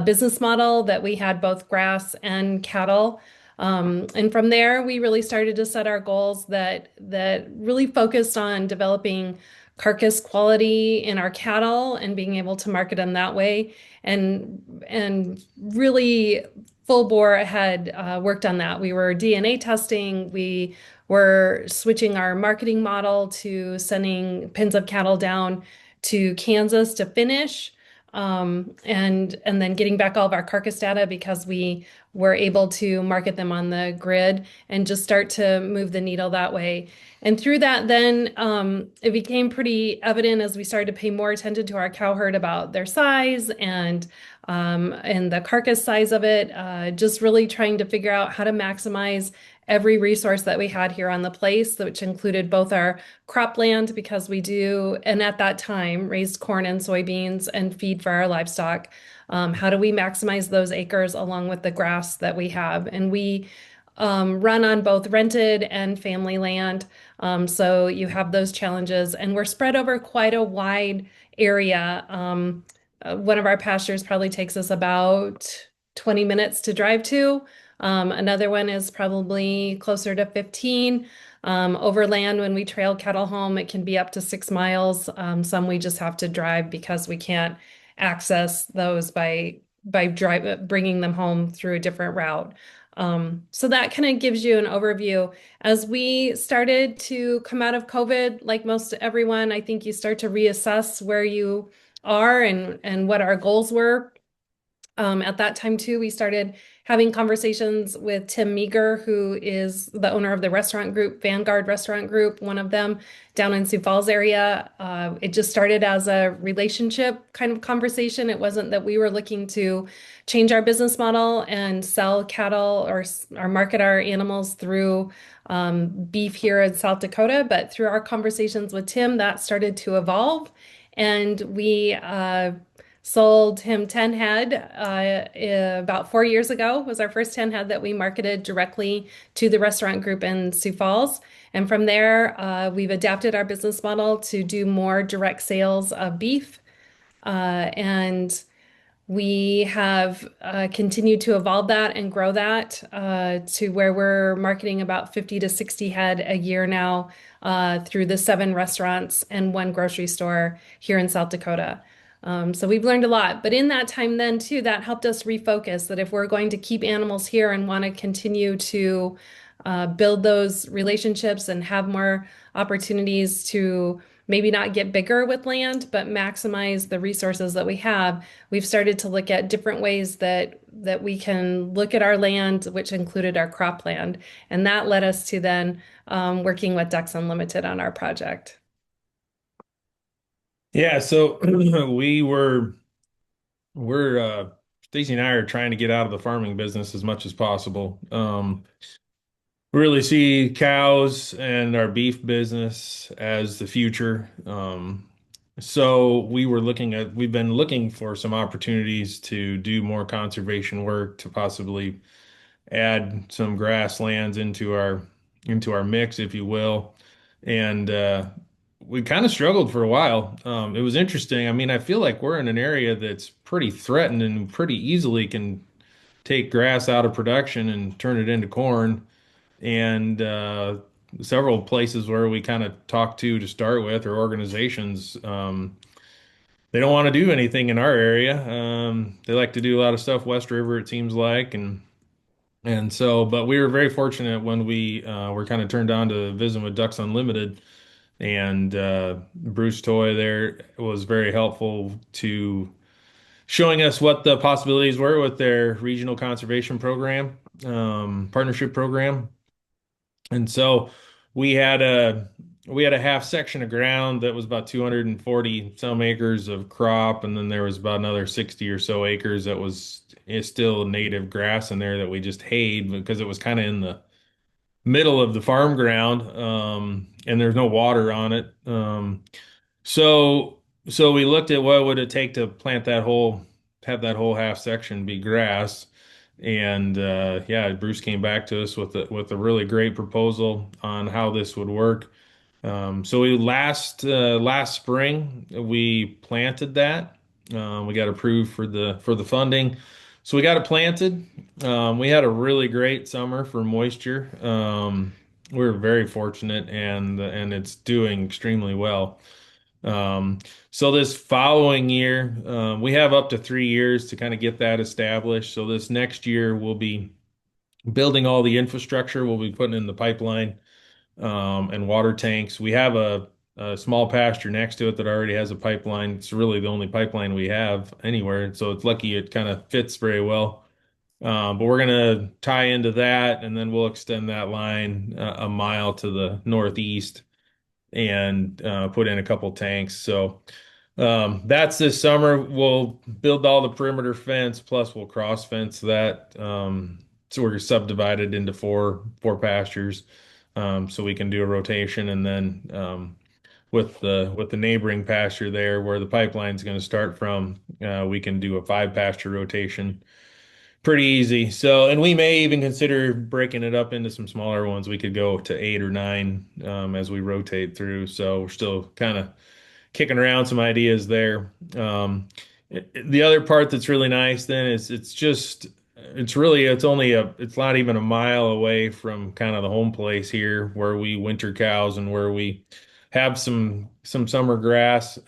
business model that we had both grass and cattle. And from there, we really started to set our goals that really focused on developing carcass quality in our cattle and being able to market them that way. And really full bore had worked on that. We were DNA testing. We were switching our marketing model to sending pins of cattle down to Kansas to finish. And then getting back all of our carcass data because we were able to market them on the grid and just start to move the needle that way. And through that, then it became pretty evident as we started to pay more attention to our cow herd about their size and the carcass size of it, just really trying to figure out how to maximize every resource that we had here on the place, which included both our cropland, because we do, and at that time, raised corn and soybeans and feed for our livestock. How do we maximize those acres along with the grass that we have? And we run on both rented and family land. So you have those challenges, and we're spread over quite a wide area. One of our pastures probably takes us about 20 minutes to drive to. Another one is probably closer to 15. Overland, when we trail cattle home, it can be up to 6 miles. Some we just have to drive because we can't access those by bringing them home through a different route. So that kind of gives you an overview. As we started to come out of COVID, like most everyone, I think you start to reassess where you are and what our goals were. At that time too, we started having conversations with Tim Meager, who is the owner of the restaurant group, Vanguard Restaurant Group, one of them down in Sioux Falls area. It just started as a relationship kind of conversation. It wasn't that we were looking to change our business model and sell cattle or market our animals through beef here in South Dakota, but through our conversations with Tim, that started to evolve. And we sold him 10 head about 4 years ago, was our first 10 head that we marketed directly to the restaurant group in Sioux Falls. And from there, we've adapted our business model to do more direct sales of beef. And We have continued to evolve that and grow that to where we're marketing about 50 to 60 head a year now through the 7 restaurants and 1 grocery store here in South Dakota. So we've learned a lot, but in that time then too, that helped us refocus that if we're going to keep animals here and want to continue to build those relationships and have more opportunities to maybe not get bigger with land, but maximize the resources that we have, we've started to look at different ways that we can look at our land, which included our cropland. And that led us to then working with Ducks Unlimited on our project. Yeah, so we're Stacy and I are trying to get out of the farming business as much as possible. We really see cows and our beef business as the future. So we've been looking for some opportunities to do more conservation work, to possibly add some grasslands into our mix, if you will. And we kind of struggled for a while. It was interesting. I mean, I feel like we're in an area that's pretty threatened and pretty easily can take grass out of production and turn it into corn. And several places where we kind of talked to start with, or organizations, they don't want to do anything in our area. They like to do a lot of stuff West River, it seems like, and so, but we were very fortunate when we were kind of turned on to visit with Ducks Unlimited, and Bruce Toy there was very helpful to showing us what the possibilities were with their regional conservation program, partnership program. And so we had a we had a half section of ground that was about 240 some acres of crop, and then there was about another 60 or so acres that is still native grass in there that we just hayed because it was kind of in the middle of the farm ground, and there's no water on it. So so we looked at what would it take to have that whole half section be grass. And yeah, Bruce came back to us with a really great proposal on how this would work. So last spring we planted that. We got approved for the funding, so we got it planted. We had a really great summer for moisture. We were very fortunate, and it's doing extremely well. So this following year, we have up to 3 years to kind of get that established. So this next year, we'll be building all the infrastructure. We'll be putting in the pipeline, and water tanks. We have a small pasture next to it that already has a pipeline. It's really the only pipeline we have anywhere. So it's lucky it kind of fits very well. But we're going to tie into that, and then we'll extend that line a mile to the northeast and put in a couple tanks. So that's this summer. We'll build all the perimeter fence, plus we'll cross fence that. So we're subdivided into four pastures, so we can do a rotation, and then with the neighboring pasture there where the pipeline's going to start from, we can do a 5 pasture rotation. Pretty easy. So, and we may even consider breaking it up into some smaller ones. We could go to 8 or 9 as we rotate through. So we're still kind of kicking around some ideas there. The other part that's really nice then is it's not even a mile away from kind of the home place here where we winter cows and where we have some summer grass.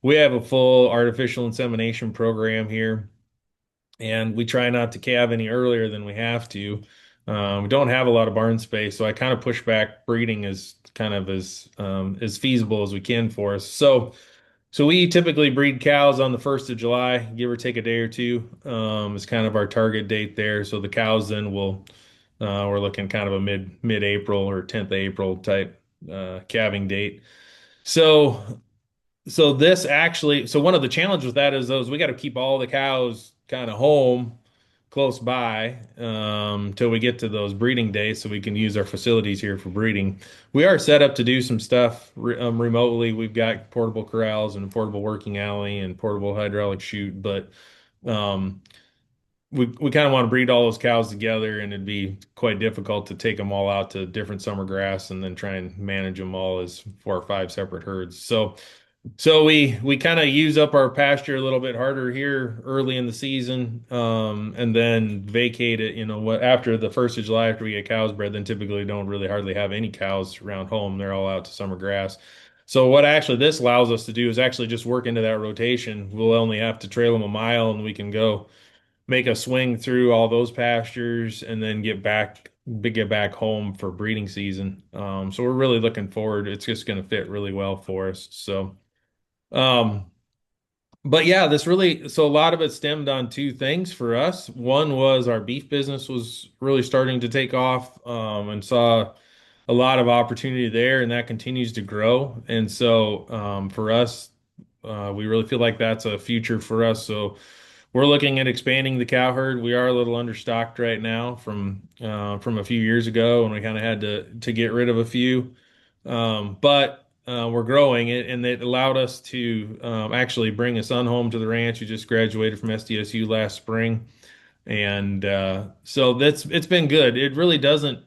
We have a full artificial insemination program here, and we try not to calve any earlier than we have to. We don't have a lot of barn space, so I kind of push back breeding as feasible as we can for us. So we typically breed cows on the 1st of July, give or take a day or two. Is kind of our target date there. So the cows then we're looking kind of a mid-April or 10th of April type calving date. So one of the challenges with that is we got to keep all the cows kind of home close by till we get to those breeding days so we can use our facilities here for breeding. We are set up to do some stuff remotely. We've got portable corrals and a portable working alley and portable hydraulic chute, but we kind of want to breed all those cows together, and it'd be quite difficult to take them all out to different summer grass and then try and manage them all as 4 or 5 separate herds. So So we kind of use up our pasture a little bit harder here early in the season, and then vacate it. What after the 1st of July, after we get cows bred, then typically don't really hardly have any cows around home. They're all out to summer grass. So what actually this allows us to do is actually just work into that rotation. We'll only have to trail them a mile, and we can go make a swing through all those pastures, and then get back home for breeding season. So we're really looking forward. It's just going to fit really well for us. So. Um, but yeah, so a lot of it stemmed on two things for us. One was our beef business was really starting to take off, and saw a lot of opportunity there, and that continues to grow. And so, for us, we really feel like that's a future for us. So we're looking at expanding the cow herd. We are a little understocked right now from a few years ago, and we kind of had to get rid of a few. But we're growing it, and it allowed us to actually bring a son home to the ranch who just graduated from SDSU last spring. And so it's been good. It really doesn't,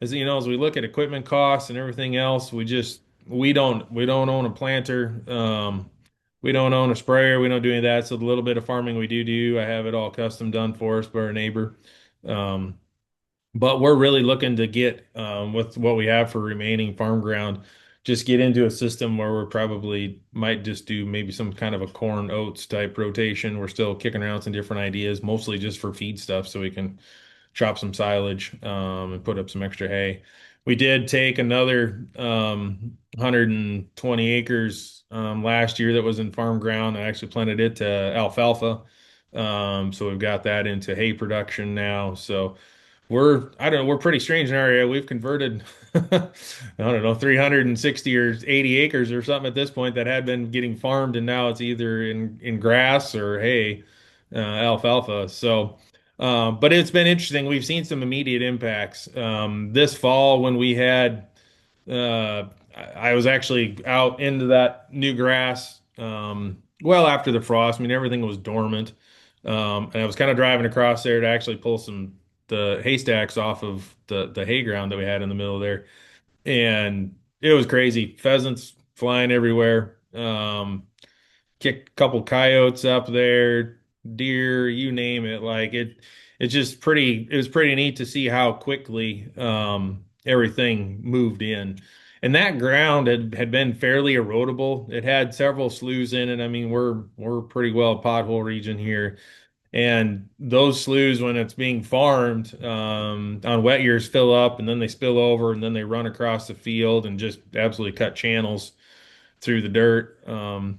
as we look at equipment costs and everything else, we don't own a planter. We don't own a sprayer. We don't do any of that. So the little bit of farming we do, I have it all custom done for us by our neighbor. Um, but we're really looking to get, with what we have for remaining farm ground, just get into a system where we're probably might just do maybe some kind of a corn oats type rotation. We're still kicking around some different ideas, mostly just for feed stuff, so we can chop some silage, and put up some extra hay. We did take another 120 acres last year that was in farm ground. I actually planted it to alfalfa. So we've got that into hay production now. So I don't know, we're pretty strange in our area. We've converted, I don't know, 360 or 80 acres or something at this point that had been getting farmed, and now it's either in grass or hay, alfalfa. So, but it's been interesting. We've seen some immediate impacts. This fall when we had, I was actually out into that new grass, well after the frost. I mean, everything was dormant. And I was kind of driving across there to actually pull the haystacks off of the hay ground that we had in the middle there, and it was crazy. Pheasants flying everywhere. Kicked a couple coyotes up there, deer, you name it. Like it was pretty neat to see how quickly everything moved in. And that ground had been fairly erodible. It had several sloughs in it. I mean, we're pretty well pothole region here. And those sloughs, when it's being farmed, on wet years, fill up, and then they spill over, and then they run across the field and just absolutely cut channels through the dirt. And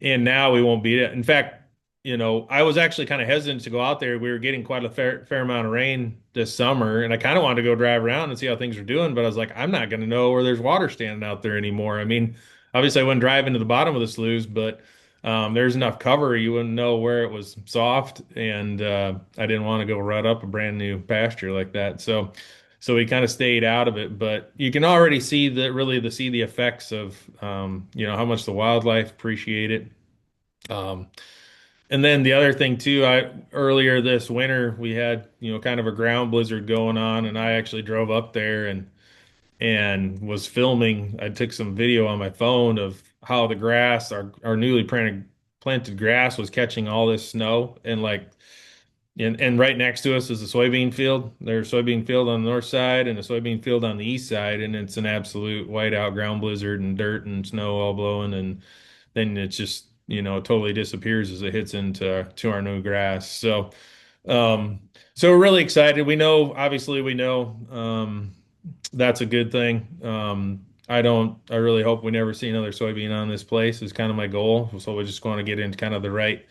now we won't beat it. In fact, I was actually kind of hesitant to go out there. We were getting quite a fair amount of rain this summer, and I kind of wanted to go drive around and see how things are doing. But I was like, I'm not going to know where there's water standing out there anymore. I mean, obviously, I wouldn't drive into the bottom of the sloughs, but there's enough cover you wouldn't know where it was soft, and I didn't want to go rut up a brand new pasture like that. So we kind of stayed out of it, but you can already see the effects of, how much the wildlife appreciate it. Um, and then the other thing too, earlier this winter we had, kind of a ground blizzard going on, and I actually drove up there and was filming. I took some video on my phone of how the grass, our newly planted grass, was catching all this snow, and and right next to us is a soybean field. There's a soybean field on the north side and a soybean field on the east side, and it's an absolute whiteout ground blizzard and dirt and snow all blowing, and then it just, totally disappears as it hits to our new grass. Um, so we're really excited. Obviously we know, that's a good thing. I really hope we never see another soybean on this place is kind of my goal. So we're just going to get into kind of the right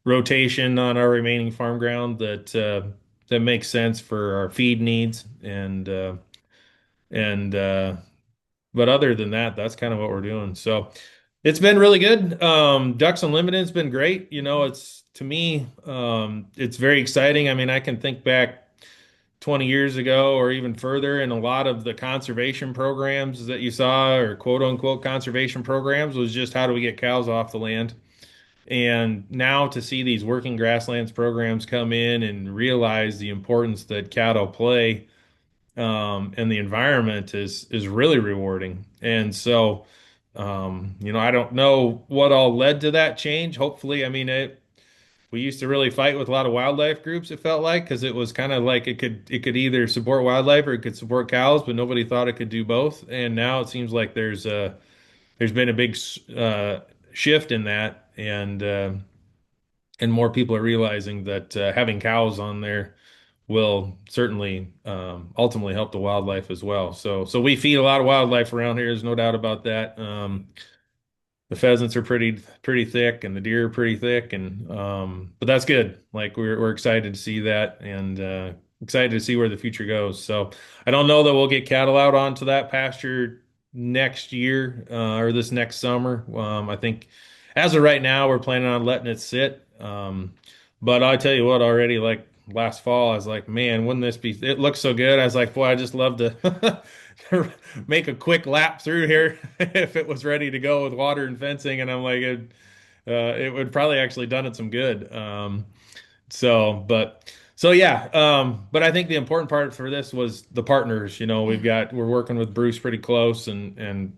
rotation on our remaining farm ground that makes sense for our feed needs. And but other than that, that's kind of what we're doing. So it's been really good. Ducks Unlimited's been great. It's to me, it's very exciting. I mean, I can think back 20 years ago or even further, and a lot of the conservation programs that you saw, or quote unquote conservation programs, was just how do we get cows off the land. And now to see these working grasslands programs come in and realize the importance that cattle play, and the environment is really rewarding. And so I don't know what all led to that change. Hopefully, we used to really fight with a lot of wildlife groups, it felt like, because it was kind of like it could either support wildlife or it could support cows, but nobody thought it could do both. And now it seems like there's been a big shift in that, and more people are realizing that having cows on there will certainly ultimately help the wildlife as well. So we feed a lot of wildlife around here. There's no doubt about that. The pheasants are pretty thick, and the deer are pretty thick, and but that's good. Like we're excited to see that, and excited to see where the future goes. So I don't know that we'll get cattle out onto that pasture next year or this next summer. I think as of right now, we're planning on letting it sit. But I tell you what, already like last fall, I was like, man, wouldn't this be? It looks so good. I was like, boy, I just love to make a quick lap through here if it was ready to go with water and fencing. And I'm like, it would probably actually done it some good. So yeah. But I think the important part for this was the partners. We're working with Bruce pretty close, and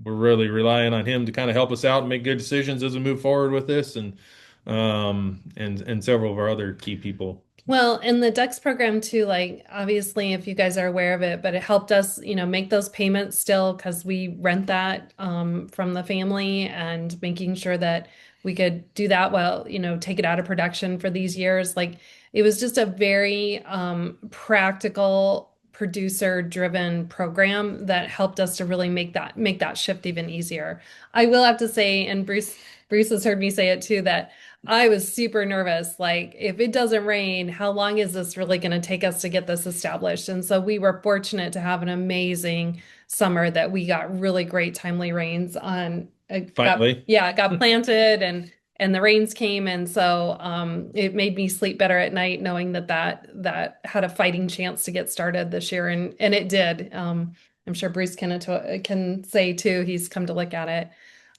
we're really relying on him to kind of help us out and make good decisions as we move forward with this, and several of our other key people. Well, in the DEX program too, like obviously if you guys are aware of it, but it helped us, make those payments still because we rent that from the family, and making sure that we could do that while, take it out of production for these years. Like it was just a very practical, producer driven program that helped us to really make that shift even easier. I will have to say, and Bruce has heard me say it too, that I was super nervous. Like, if it doesn't rain, how long is this really going to take us to get this established? And so we were fortunate to have an amazing summer that we got really great timely rains on. Finally. It got planted, and the rains came, and so it made me sleep better at night knowing that had a fighting chance to get started this year, and it did. I'm sure Bruce can say too. He's come to look at it.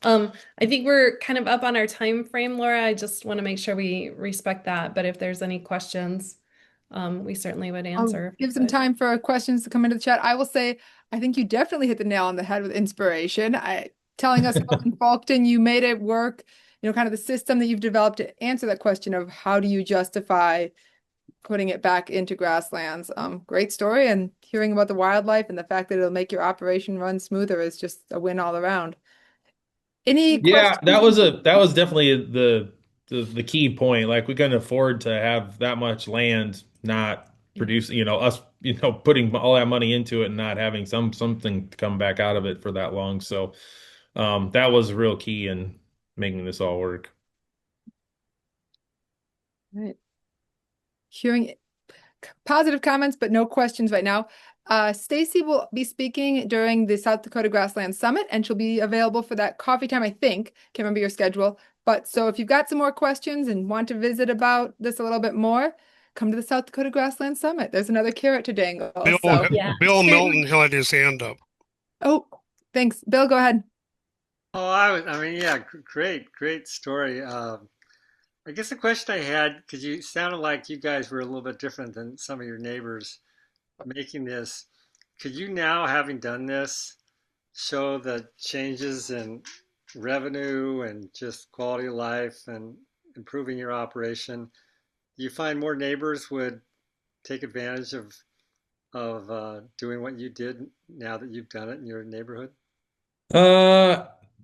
I think we're kind of up on our time frame, Laura. I just want to make sure we respect that. But if there's any questions, we certainly would answer. Give some time for questions to come into the chat. I will say, I think you definitely hit the nail on the head with inspiration. Telling us how in Faulkton you made it work, kind of the system that you've developed to answer that question of how do you justify putting it back into grasslands. Great story, and hearing about the wildlife and the fact that it'll make your operation run smoother is just a win all around. Any Yeah, questions? that was definitely the key point. Like we couldn't afford to have that much land not producing, us, putting all that money into it and not having something to come back out of it for that long. So that was real key in making this all work. Right. Hearing positive comments, but no questions right now. Stacy will be speaking during the South Dakota Grasslands Summit, and she'll be available for that coffee time, I think. Can't remember your schedule. But so if you've got some more questions and want to visit about this a little bit more, come to the South Dakota Grasslands Summit. There's another carrot to dangle. Bill Milton had his hand up. Oh, thanks. Bill, go ahead. Oh, yeah, great story. I guess the question I had, because you sounded like you guys were a little bit different than some of your neighbors making this. Could you now, having done this, show the changes in revenue and just quality of life and improving your operation? Do you find more neighbors would take advantage of doing what you did now that you've done it in your neighborhood?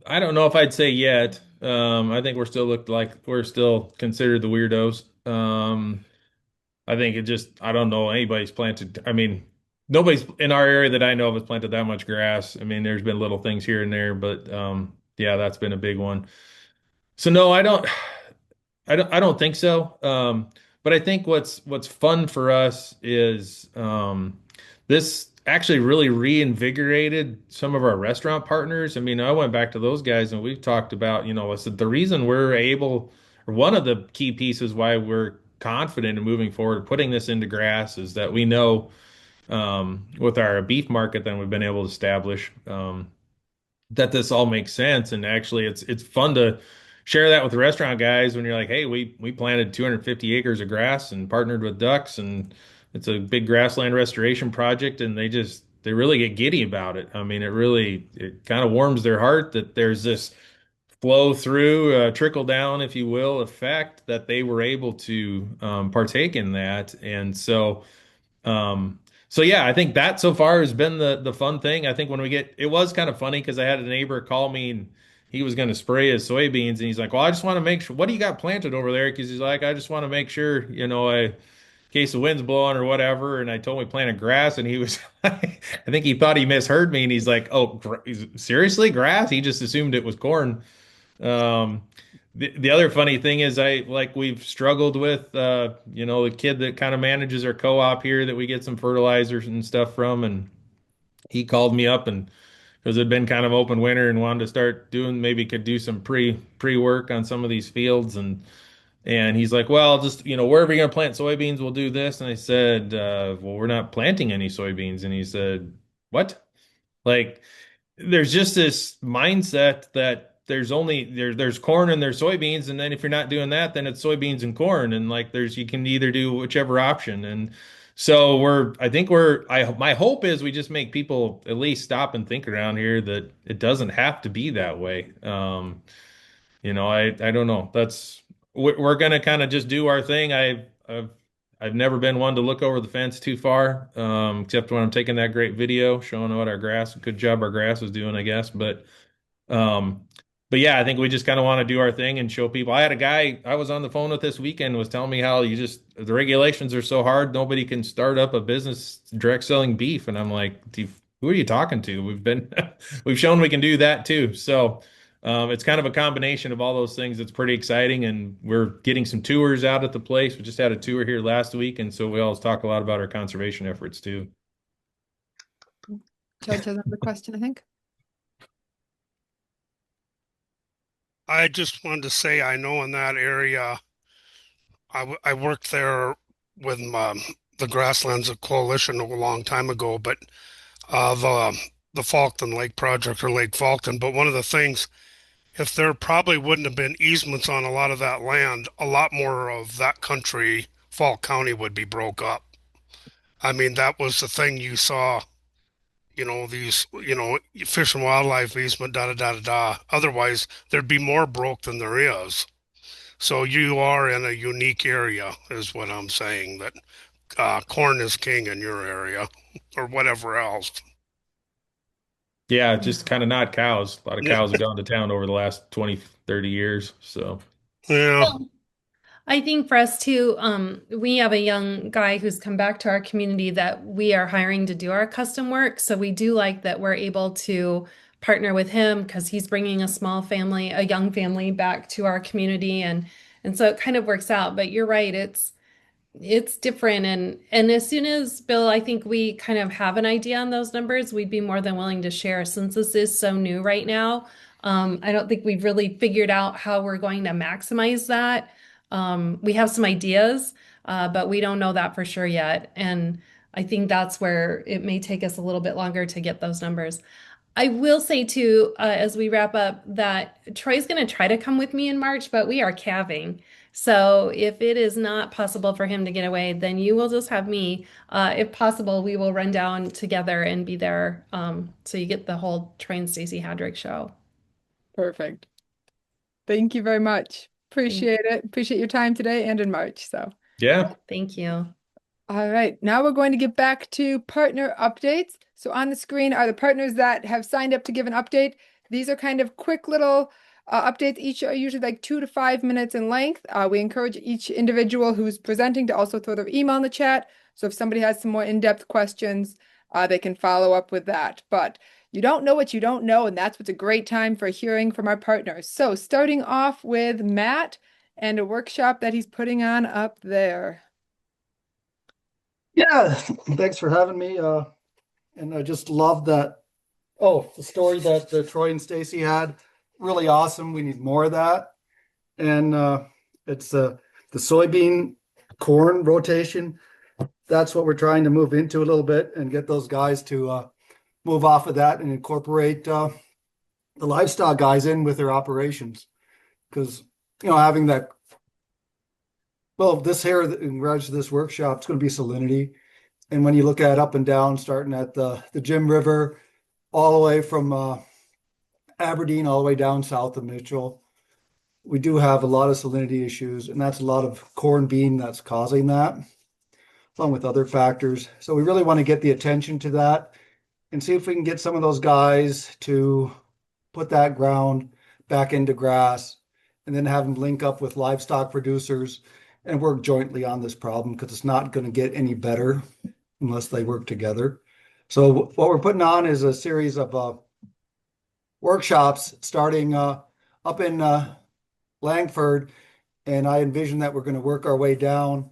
I don't know if I'd say yet. I think we're still looked like we're still considered the weirdos. I think I don't know anybody's planted. Nobody's in our area that I know of has planted that much grass. There's been little things here and there, but yeah, that's been a big one. So no, I don't think so. But I think what's fun for us is this actually really reinvigorated some of our restaurant partners. I went back to those guys and we've talked about, I said the reason we're able, or one of the key pieces why we're confident in moving forward, putting this into grass, is that we know with our beef market that we've been able to establish that this all makes sense. And actually it's fun to share that with the restaurant guys when you're like, hey, we planted 250 acres of grass and partnered with ducks, and it's a big grassland restoration project, and they really get giddy about it. I mean, it kind of warms their heart that there's this flow through, trickle down, if you will, effect that they were able to partake in that. And um, so yeah, I think that so far has been the fun thing. I think when it was kind of funny because I had a neighbor call me and he was going to spray his soybeans and he's like, "Well, I just want to make sure. What do you got planted over there?" Because he's like, "I just want to make sure, in case the wind's blowing or whatever." And I told him we planted grass, and he was, I think he thought he misheard me, and he's like, "Oh, seriously, grass?" He just assumed it was corn. Um, the other funny thing is we've struggled with the kid that kind of manages our co-op here that we get some fertilizers and stuff from, and he called me up and because it'd been kind of open winter and wanted to start doing maybe could do some pre work on some of these fields and he's like, well, just wherever you're gonna plant soybeans, we'll do this. And I said, well, we're not planting any soybeans. And he said, what? Like there's just this mindset that there's corn and there's soybeans, and then if you're not doing that, then it's soybeans and corn, and like you can either do whichever option. And so my hope is we just make people at least stop and think around here that it doesn't have to be that way. I don't know. We're gonna kind of just do our thing. I've never been one to look over the fence too far, except when I'm taking that great video showing what good job our grass is doing, I guess. Um, but yeah, I think we just kind of want to do our thing and show people. I had a guy I was on the phone with this weekend was telling me how the regulations are so hard, nobody can start up a business direct selling beef. And I'm like, who are you talking to? We've shown we can do that too. So, it's kind of a combination of all those things. It's pretty exciting, and we're getting some tours out at the place. We just had a tour here last week, and so we always talk a lot about our conservation efforts too. Judge has another question, I think. I just wanted to say, I know in that area, I worked there with the Grasslands Coalition a long time ago, but the Falkland Lake Project or Lake Falkland. But one of the things, if there probably wouldn't have been easements on a lot of that land, a lot more of that country, Falk County, would be broke up. I mean, that was the thing you saw, these, fish and wildlife easement, da da da da da. Otherwise, there'd be more broke than there is. So you are in a unique area, is what I'm saying, that corn is king in your area or whatever else. Yeah, just kind of not cows. A lot of cows have gone to town over the last 20, 30 years. So, yeah. Well, I think for us too, we have a young guy who's come back to our community that we are hiring to do our custom work. So we do like that we're able to partner with him because he's bringing a young family back to our community. And so it kind of works out. But you're right, it's different. And as soon as, Bill, I think we kind of have an idea on those numbers, we'd be more than willing to share since this is so new right now. I don't think we've really figured out how we're going to maximize that. We have some ideas, but we don't know that for sure yet. And I think that's where it may take us a little bit longer to get those numbers. I will say too, as we wrap up, that Troy's going to try to come with me in March, but we are calving. So if it is not possible for him to get away, then you will just have me. If possible, we will run down together and be there. So you get the whole Troy and Stacy Hardrick show. Perfect. Thank you very much. Appreciate it. Appreciate your time today and in March. So yeah. Thank you. All right, now we're going to get back to partner updates. So on the screen are the partners that have signed up to give an update. These are kind of quick little updates. Each are usually like 2 to 5 minutes in length. We encourage each individual who's presenting to also throw their email in the chat. So if somebody has some more in-depth questions, they can follow up with that. But you don't know what you don't know, and that's what's a great time for hearing from our partners. So starting off with Matt and a workshop that he's putting on up there. Yeah, thanks for having me. And I just love that. Oh, the story that Troy and Stacy had, really awesome. We need more of that. And it's the soybean corn rotation. That's what we're trying to move into a little bit and get those guys to move off of that and incorporate the livestock guys in with their operations. Because, having that. Well, this here in regards to this workshop, it's going to be salinity. And when you look at up and down, starting at the Jim River, all the way from Aberdeen, all the way down south of Mitchell, we do have a lot of salinity issues, and that's a lot of corn bean that's causing that, along with other factors. So we really want to get the attention to that and see if we can get some of those guys to put that ground back into grass and then have them link up with livestock producers and work jointly on this problem, because it's not going to get any better unless they work together. So what we're putting on is a series of workshops starting up in Langford, and I envision that we're going to work our way down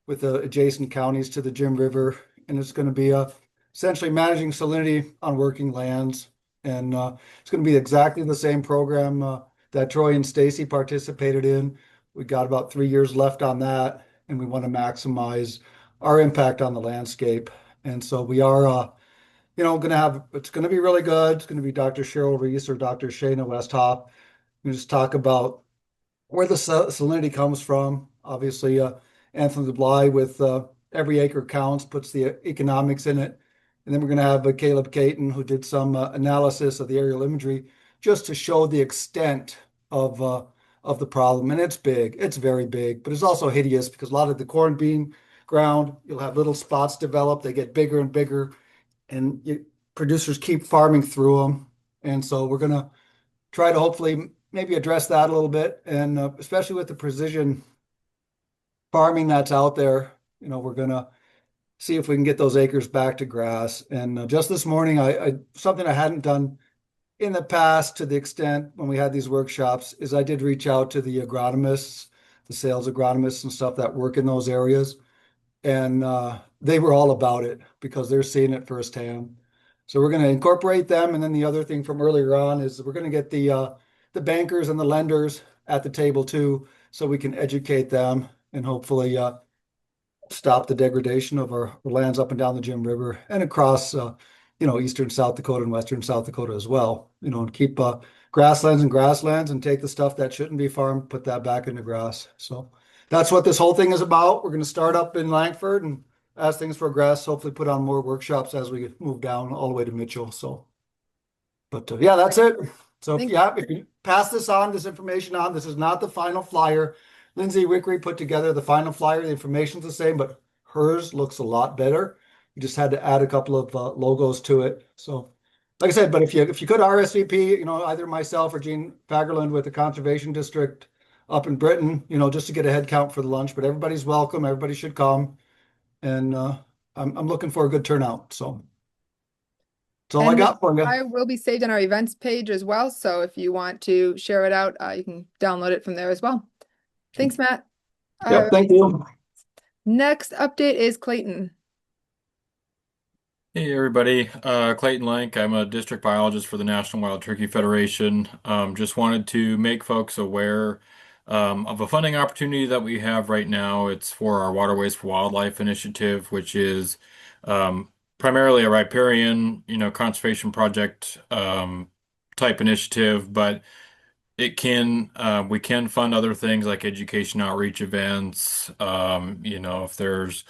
with the adjacent counties to the Jim River, and it's going to be essentially managing salinity on working lands, and it's going to be exactly the same program that Troy and Stacy participated in. We got about 3 years left on that, and we want to maximize our impact on the landscape. And so we are, going to have, it's going to be really good. It's going to be Dr. Cheryl Reese or Dr. Shayna Westhoff. We just talk about where the salinity comes from. Obviously, Anthony Bly with Every Acre Counts puts the economics in it. And then we're going to have Caleb Clayton, who did some analysis of the aerial imagery just to show the extent of the problem. And it's big. It's very big, but it's also hideous because a lot of the corn bean ground, you'll have little spots develop. They get bigger and bigger, and producers keep farming through them. And so we're going to try to hopefully maybe address that a little bit. And especially with the precision farming that's out there, we're going to see if we can get those acres back to grass. And just this morning, I something I hadn't done in the past to the extent when we had these workshops is I did reach out to the agronomists, the sales agronomists and stuff that work in those areas. And they were all about it because they're seeing it firsthand. So we're going to incorporate them. And then the other thing from earlier on is we're going to get the bankers and the lenders at the table too, so we can educate them and hopefully stop the degradation of our lands up and down the Jim River and across, eastern South Dakota and western South Dakota as well, and keep grasslands and take the stuff that shouldn't be farmed, put that back into grass. So that's what this whole thing is about. We're going to start up in Langford, and as things progress, hopefully put on more workshops as we move down all the way to Mitchell. So, but yeah, that's it. So if you pass this information on, this is not the final flyer. Lindsay Wickery put together the final flyer. The information's the same, but hers looks a lot better. You just had to add a couple of logos to it. So, like I said, but if you could RSVP, either myself or Gene Fagerland with the Conservation District up in Britain, just to get a head count for the lunch. But everybody's welcome. Everybody should come, and I'm looking for a good turnout. So that's all I got for you. I will be saved on our events page as well. So if you want to share it out, you can download it from there as well. Thanks, Matt. Yep, thank you. Next update is Clayton. Hey everybody, Clayton Lenk. I'm a district biologist for the National Wild Turkey Federation. Just wanted to make folks aware of a funding opportunity that we have right now. It's for our Waterways for Wildlife initiative, which is primarily a riparian, conservation project type initiative, but we can fund other things like education outreach events. If there's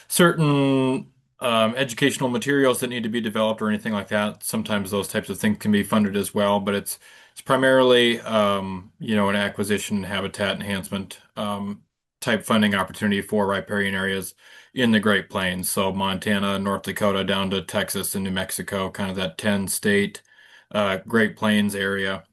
certain educational materials that need to be developed or anything like that, sometimes those types of things can be funded as well. But it's primarily an acquisition and habitat enhancement type funding opportunity for riparian areas in the Great Plains. So Montana, North Dakota, down to Texas and New Mexico, kind of that 10-state Great Plains area.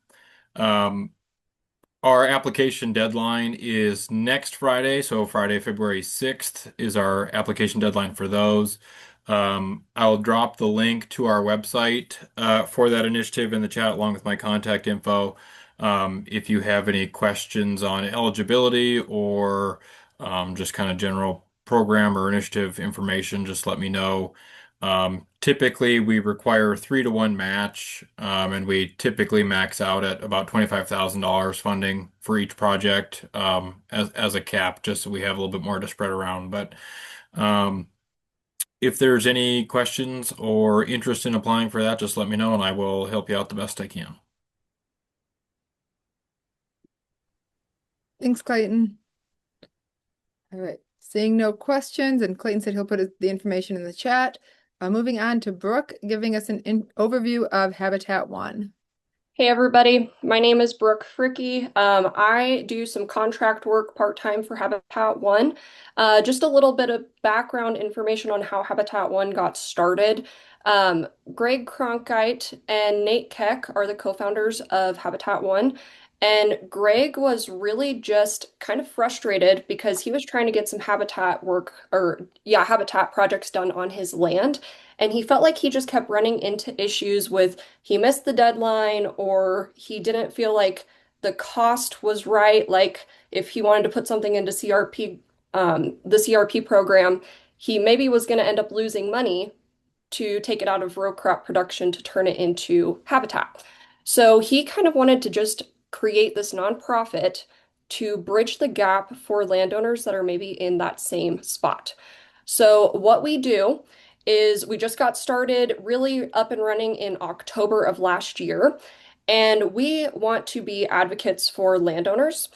Our application deadline is next Friday, so Friday, February 6th is our application deadline for those. I'll drop the link to our website for that initiative in the chat along with my contact info. If you have any questions on eligibility or just kind of general program or initiative information, just let me know. Typically, we require a 3-to-1 match, and we typically max out at about $25,000 funding for each project as a cap, just so we have a little bit more to spread around. But if there's any questions or interest in applying for that, just let me know, and I will help you out the best I can. Thanks, Clayton. All right. Seeing no questions, and Clayton said he'll put the information in the chat. Moving on to Brooke, giving us an overview of Habitat 1. Hey everybody, my name is Brooke Fricke. I do some contract work part-time for Habitat 1. Just a little bit of background information on how Habitat 1 got started. Greg Cronkite and Nate Keck are the co-founders of Habitat 1. And Greg was really just kind of frustrated because he was trying to get some habitat habitat projects done on his land. And he felt like he just kept running into issues with he missed the deadline or he didn't feel like the cost was right. Like if he wanted to put something into CRP, the CRP program, he maybe was going to end up losing money to take it out of row crop production to turn it into habitat. So he kind of wanted to just create this nonprofit to bridge the gap for landowners that are maybe in that same spot. So what we do is we just got started really up and running in October of last year, and we want to be advocates for landowners.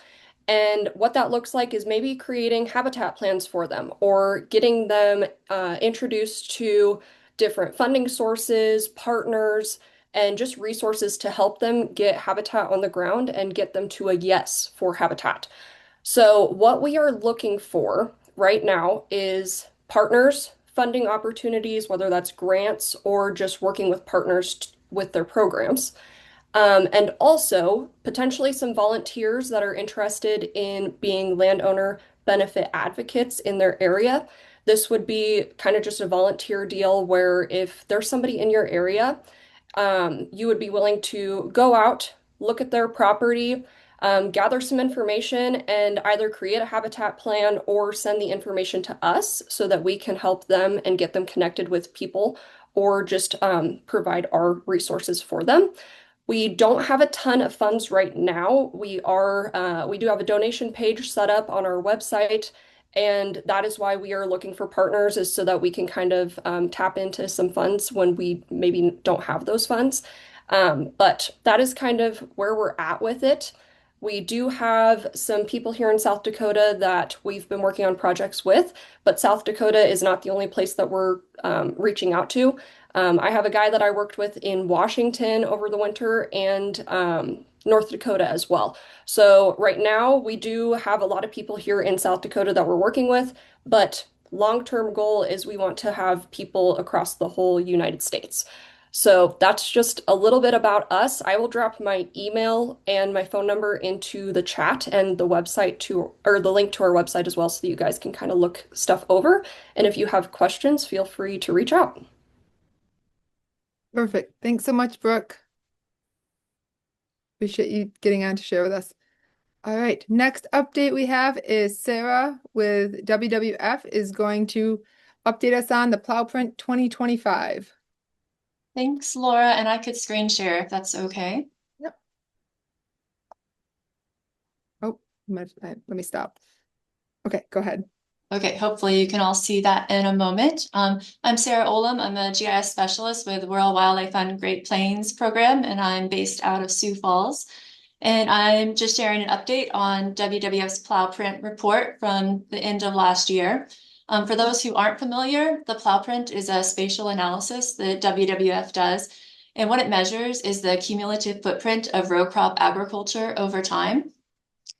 And what that looks like is maybe creating habitat plans for them or getting them introduced to different funding sources, partners, and just resources to help them get habitat on the ground and get them to a yes for habitat. So what we are looking for right now is partners, funding opportunities, whether that's grants or just working with partners with their programs. And also potentially some volunteers that are interested in being landowner benefit advocates in their area. This would be kind of just a volunteer deal where if there's somebody in your area, you would be willing to go out, look at their property, gather some information, and either create a habitat plan or send the information to us so that we can help them and get them connected with people or just provide our resources for them. We don't have a ton of funds right now. We do have a donation page set up on our website, and that is why we are looking for partners, is so that we can kind of tap into some funds when we maybe don't have those funds. But that is kind of where we're at with it. We do have some people here in South Dakota that we've been working on projects with, but South Dakota is not the only place that we're reaching out to. I have a guy that I worked with in Washington over the winter and North Dakota as well. So right now we do have a lot of people here in South Dakota that we're working with, but long-term goal is we want to have people across the whole United States. So that's just a little bit about us. I will drop my email and my phone number into the chat and the website or the link to our website as well, so that you guys can kind of look stuff over. And if you have questions, feel free to reach out. Perfect. Thanks so much, Brooke. Appreciate you getting on to share with us. All right, next update we have is Sarah with WWF is going to update us on the Plowprint 2025. Thanks, Laura, and I could screen share if that's okay. Yep. Oh, let me stop. Okay, go ahead. Okay, hopefully you can all see that in a moment. I'm Sarah Olimb. I'm a GIS specialist with World Wildlife Fund Great Plains program, and I'm based out of Sioux Falls. And I'm just sharing an update on WWF's Plowprint report from the end of last year. For those who aren't familiar, the Plowprint is a spatial analysis that WWF does. And what it measures is the cumulative footprint of row crop agriculture over time.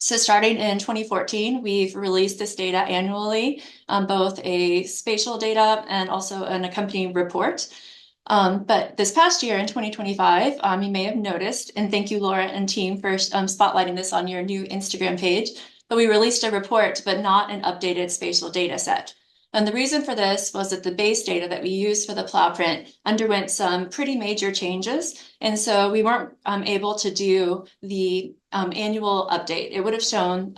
So starting in 2014, we've released this data annually, both a spatial data and also an accompanying report. But this past year in 2025, you may have noticed, and thank you, Laura and team, for spotlighting this on your new Instagram page, but we released a report, but not an updated spatial data set. And the reason for this was that the base data that we used for the Plowprint underwent some pretty major changes. And so we weren't able to do the annual update. It would have shown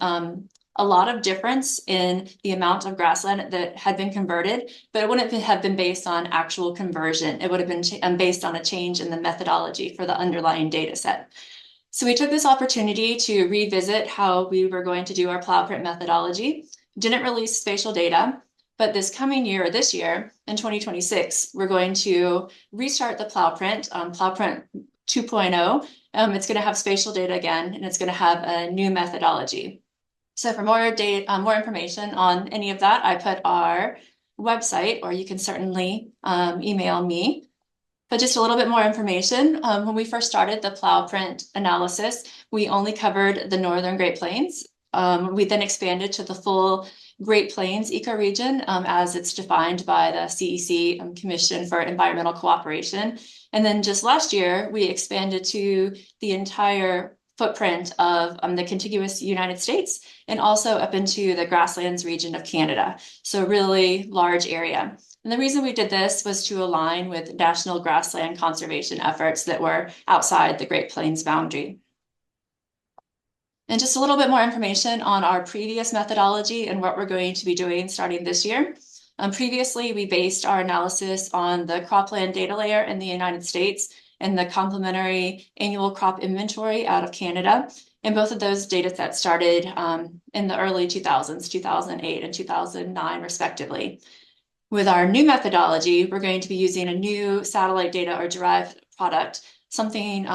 a lot of difference in the amount of grassland that had been converted, but it wouldn't have been based on actual conversion. It would have been based on a change in the methodology for the underlying data set. So we took this opportunity to revisit how we were going to do our Plowprint methodology. Didn't release spatial data. But this coming year, or this year, in 2026, we're going to restart the Plowprint, Plowprint 2.0. It's going to have spatial data again, and it's going to have a new methodology. So for more data, more information on any of that, I put our website, or you can certainly email me. But just a little bit more information. When we first started the Plowprint analysis, we only covered the northern Great Plains. We then expanded to the full Great Plains ecoregion as it's defined by the CEC, Commission for Environmental Cooperation. And then just last year, we expanded to the entire footprint of the contiguous United States and also up into the grasslands region of Canada. So really large area. And the reason we did this was to align with national grassland conservation efforts that were outside the Great Plains boundary. And just a little bit more information on our previous methodology and what we're going to be doing starting this year. Previously, we based our analysis on the cropland data layer in the United States and the complementary annual crop inventory out of Canada. And both of those data sets started in the early 2000s, 2008 and 2009, respectively. With our new methodology, we're going to be using a new satellite data or derived product, something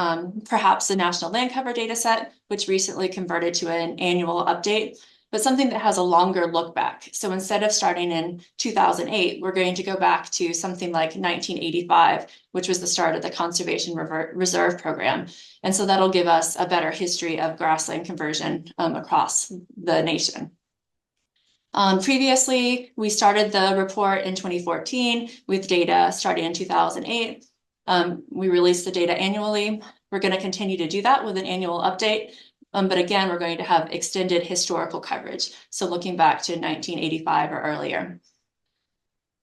perhaps the National Land Cover data set, which recently converted to an annual update, but something that has a longer look back. So instead of starting in 2008, we're going to go back to something like 1985, which was the start of the Conservation Reserve Program. And so that'll give us a better history of grassland conversion across the nation. Previously, we started the report in 2014 with data starting in 2008. We released the data annually. We're going to continue to do that with an annual update. But again, we're going to have extended historical coverage. So looking back to 1985 or earlier.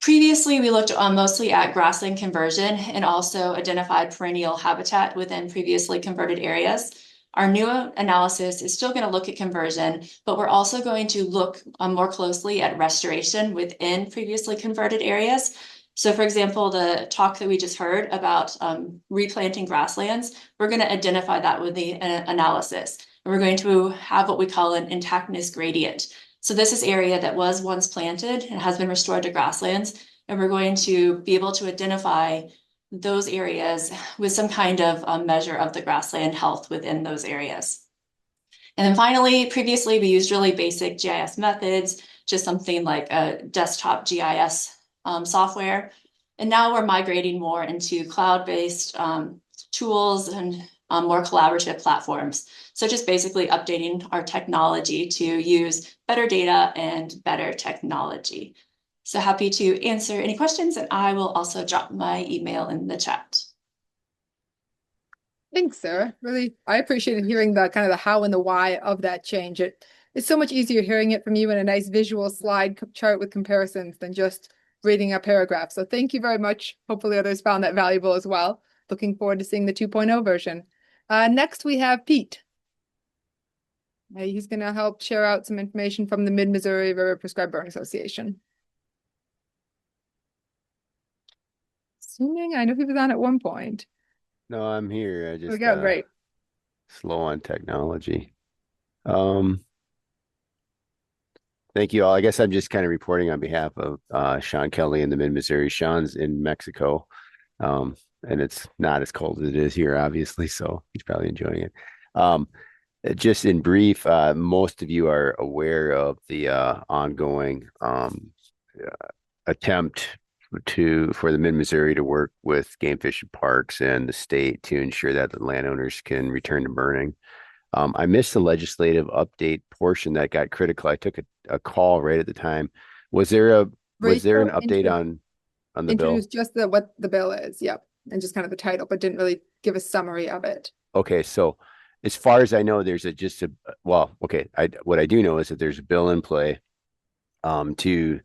Previously, we looked mostly at grassland conversion and also identified perennial habitat within previously converted areas. Our new analysis is still going to look at conversion, but we're also going to look more closely at restoration within previously converted areas. So for example, the talk that we just heard about replanting grasslands, we're going to identify that with the analysis. And we're going to have what we call an intactness gradient. So this is area that was once planted and has been restored to grasslands. And we're going to be able to identify those areas with some kind of measure of the grassland health within those areas. And then finally, previously we used really basic GIS methods, just something like a desktop GIS software. And now we're migrating more into cloud-based tools and more collaborative platforms. So just basically updating our technology to use better data and better technology. So happy to answer any questions, and I will also drop my email in the chat. Thanks, Sarah. Really, I appreciated hearing the kind of the how and the why of that change. It's so much easier hearing it from you in a nice visual slide chart with comparisons than just reading a paragraph. So thank you very much. Hopefully others found that valuable as well. Looking forward to seeing the 2.0 version. Next, we have Pete. He's going to help share out some information from the Mid-Missouri River Prescribed Burn Association. Assuming I know he was on at one point. No, I'm here. I just We go, great. slow on technology. Thank you all. I guess I'm just kind of reporting on behalf of Sean Kelly in the Mid-Missouri. Sean's in Mexico, and it's not as cold as it is here, obviously, so he's probably enjoying it. Just in brief, most of you are aware of the ongoing attempt for the Mid-Missouri to work with game fish and parks and the state to ensure that the landowners can return to burning. I missed the legislative update portion that got critical. I took a call right at the time. Was there an update on the bill? Introduce just what the bill is, yep, and just kind of the title, but didn't really give a summary of it. Okay, so as far as I know, there's what I do know is that there's a bill in play to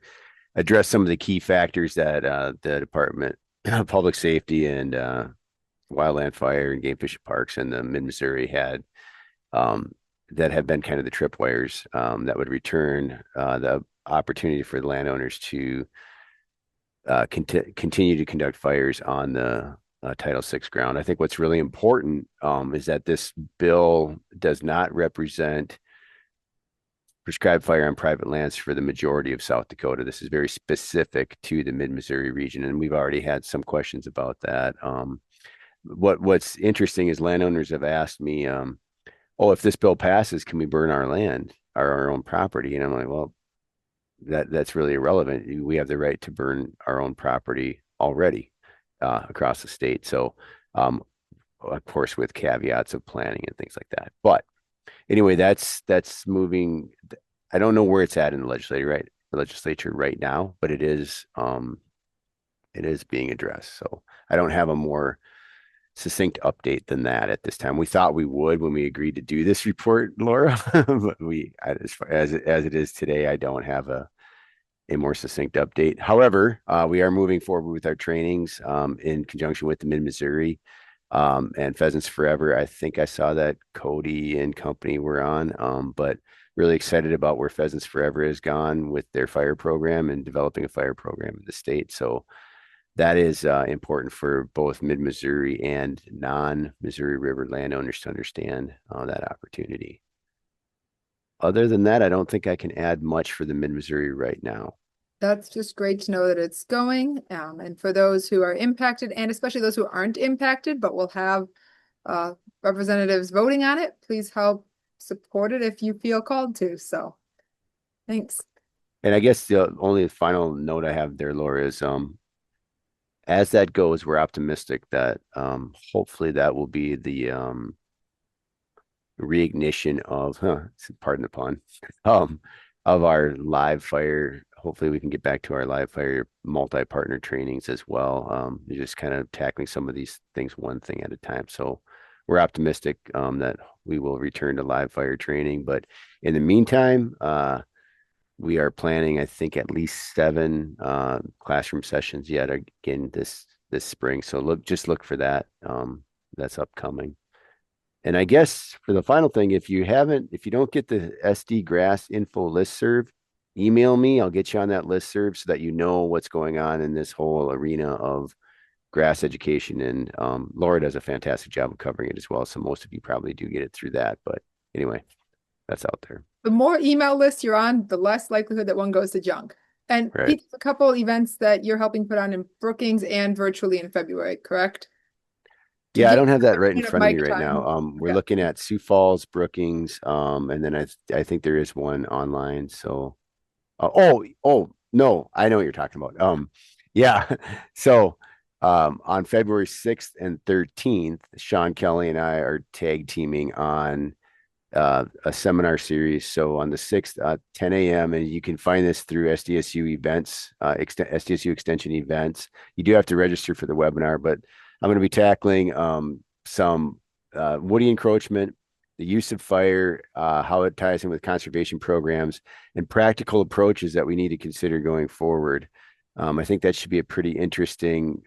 address some of the key factors that the Department of Public Safety and Wildland Fire and Game Fish and Parks and the Mid-Missouri had that have been kind of the tripwires that would return the opportunity for the landowners to continue to conduct fires on the Title VI ground. I think what's really important is that this bill does not represent prescribed fire on private lands for the majority of South Dakota. This is very specific to the Mid-Missouri region, and we've already had some questions about that. What's interesting is landowners have asked me, if this bill passes, can we burn our land, our own property. And I'm like, well, that's really irrelevant. We have the right to burn our own property already across the state. So, of course, with caveats of planning and things like that. But anyway, that's moving. I don't know where it's at in the legislature right now, but it is being addressed. So I don't have a more succinct update than that at this time. We thought we would when we agreed to do this report, Laura, but as it is today, I don't have a more succinct update. However, we are moving forward with our trainings in conjunction with the Mid-Missouri and Pheasants Forever. I think I saw that Cody and company were on, but really excited about where Pheasants Forever has gone with their fire program and developing a fire program in the state. So that is important for both Mid-Missouri and non-Missouri River landowners to understand that opportunity. Other than that, I don't think I can add much for the Mid-Missouri right now. That's just great to know that it's going. And for those who are impacted, and especially those who aren't impacted, but will have representatives voting on it, please help support it if you feel called to. So thanks. And I guess the only final note I have there, Laura, is as that goes, we're optimistic that hopefully that will be the reignition of, pardon the pun, of our live fire. Hopefully we can get back to our live fire multi-partner trainings as well. You're just kind of tackling some of these things one thing at a time. So we're optimistic that we will return to live fire training. But in the meantime, we are planning, I think, at least 7 classroom sessions yet again this spring. So look for that. That's upcoming. And I guess for the final thing, if you don't get the SD Grass info listserv, email me. I'll get you on that listserv so that you know what's going on in this whole arena of grass education. And Laura does a fantastic job of covering it as well. So most of you probably do get it through that. But anyway, that's out there. The more email lists you're on, the less likelihood that one goes to junk. And Right. Pete, a couple events that you're helping put on in Brookings and virtually in February, correct? Yeah, I don't have that right in Get front of me mic right time. now. We're Yeah. looking at Sioux Falls, Brookings, and then I think there is one online. So, oh no, I know what you're talking about. Yeah. So, on February 6th and 13th, Sean Kelly and I are tag teaming on a seminar series. So on the 6th, 10 a.m., and you can find this through SDSU events, SDSU extension events. You do have to register for the webinar, but I'm going to be tackling some woody encroachment, the use of fire, how it ties in with conservation programs, and practical approaches that we need to consider going forward. I think that should be a pretty interesting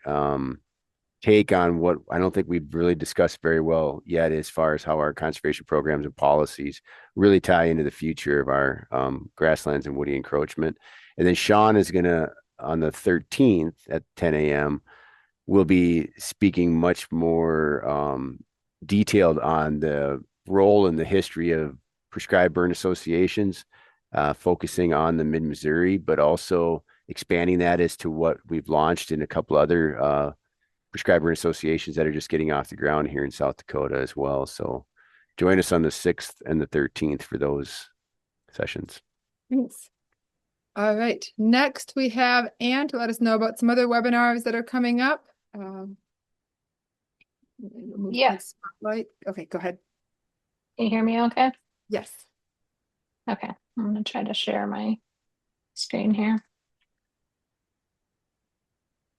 take on what I don't think we've really discussed very well yet, as far as how our conservation programs and policies really tie into the future of our grasslands and woody encroachment. And then Sean is going to, on the 13th at 10 a.m., will be speaking much more detailed on the role and the history of prescribed burn associations, focusing on the Mid-Missouri, but also expanding that as to what we've launched in a couple other prescribed burn associations that are just getting off the ground here in South Dakota as well. So join us on the 6th and the 13th for those sessions. Thanks. All right. Next, we have Ann to let us know about some other webinars that are coming up. Yes. Spotlight. Okay, go ahead. Can you hear me okay? Yes. Okay. I'm going to try to share my screen here.